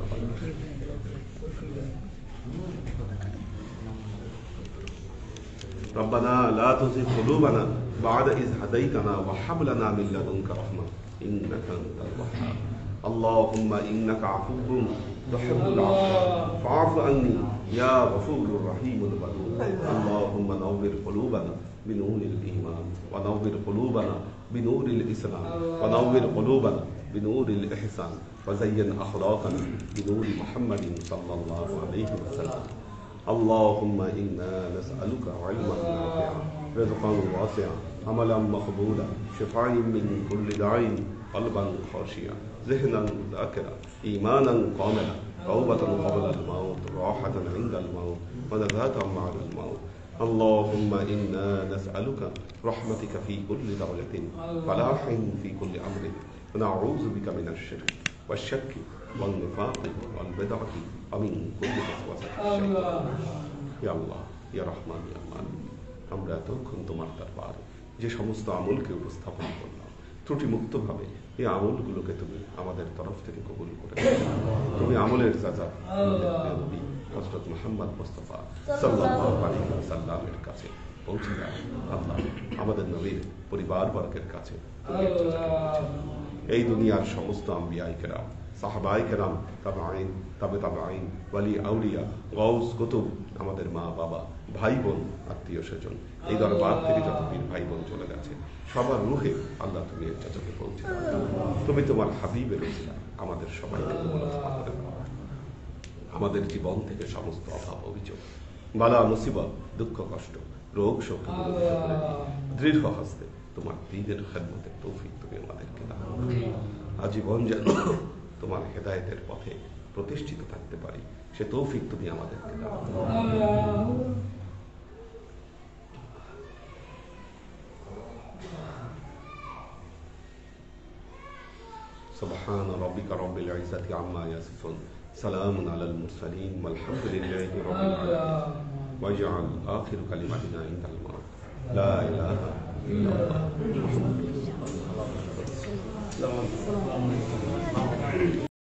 ربنا لا تزغ قلوبنا بعد إذ هديتنا وهب لنا من لدنك رحمة إنك أنت الوهاب. اللهم إنك عفو تحب العفو فاعف عني يا غفور رحيم الودود. اللهم نور قلوبنا بنور الإيمان ونور قلوبنا بنور الإسلام ونور قلوبنا بنور الإحسان وزين أخلاقنا بنور محمد صلى الله عليه وسلم. اللهم إنا نسألك علما نافعا رزقا واسعا عملا مقبولا شفاء من كل داء قلبا خاشعا ذهنا ذاكرا إيمانا كاملا توبة قبل الموت راحة عند الموت ونجاة بعد الموت. اللهم إنا نسألك رحمتك في كل دولة فلاح في كل أمر ونعوذ بك من الشرك والشك والنفاق والبدعة ومن كل وسوسة الشيطان. يا الله يا رحمن يا مالك আমরা এতক্ষণ তোমার দরবারে যে সমস্ত আমলকে উপস্থাপন করলাম ত্রুটি মুক্তভাবে এই আমলগুলোকে তুমি আমাদের তরফ থেকে কবুল করে তুমি আমলের সাজা নবী হযরত মুহাম্মদ মুস্তাফা সাল্লাল্লাহু আলাইহি ওয়াসাল্লামের কাছে পৌঁছে দাও। আল্লাহ আমাদের নবীর পরিবার বর্গের কাছে এই দুনিয়ার সমস্ত আম্বিয়া কেরাম সাহাবায়ে কেরাম তাবেঈন তাবেঈন ওয়ালি আউলিয়া গাউস কুতুব আমাদের মা বাবা ভাই বোন আত্মীয় স্বজন এই দরবার থেকে যত বীর ভাই বোন চলে গেছে সবার রূহে আল্লাহ তুমি এর যতকে পৌঁছে দাও। তুমি তোমার হাবিবের উসিলা আমাদের সবাইকে কবুল করে দাও। আমাদের জীবন থেকে সমস্ত অভাব অভিযোগ বালা মুসিবত দুঃখ কষ্ট রোগ শোক দৃঢ় হস্তে তোমার দ্বীনের খেদমতের তৌফিক তুমি আমাদেরকে দাও। আজীবন যেন তোমার হেদায়েতের পথে প্রতিষ্ঠিত থাকতে পারি সে তৌফিক তুমি আমাদেরকে দাও। سبحان ربك رب العزة عما يصفون سلام على المرسلين والحمد لله رب العالمين واجعل آخر كلمتنا عند الموت لا إله إلا الله محمد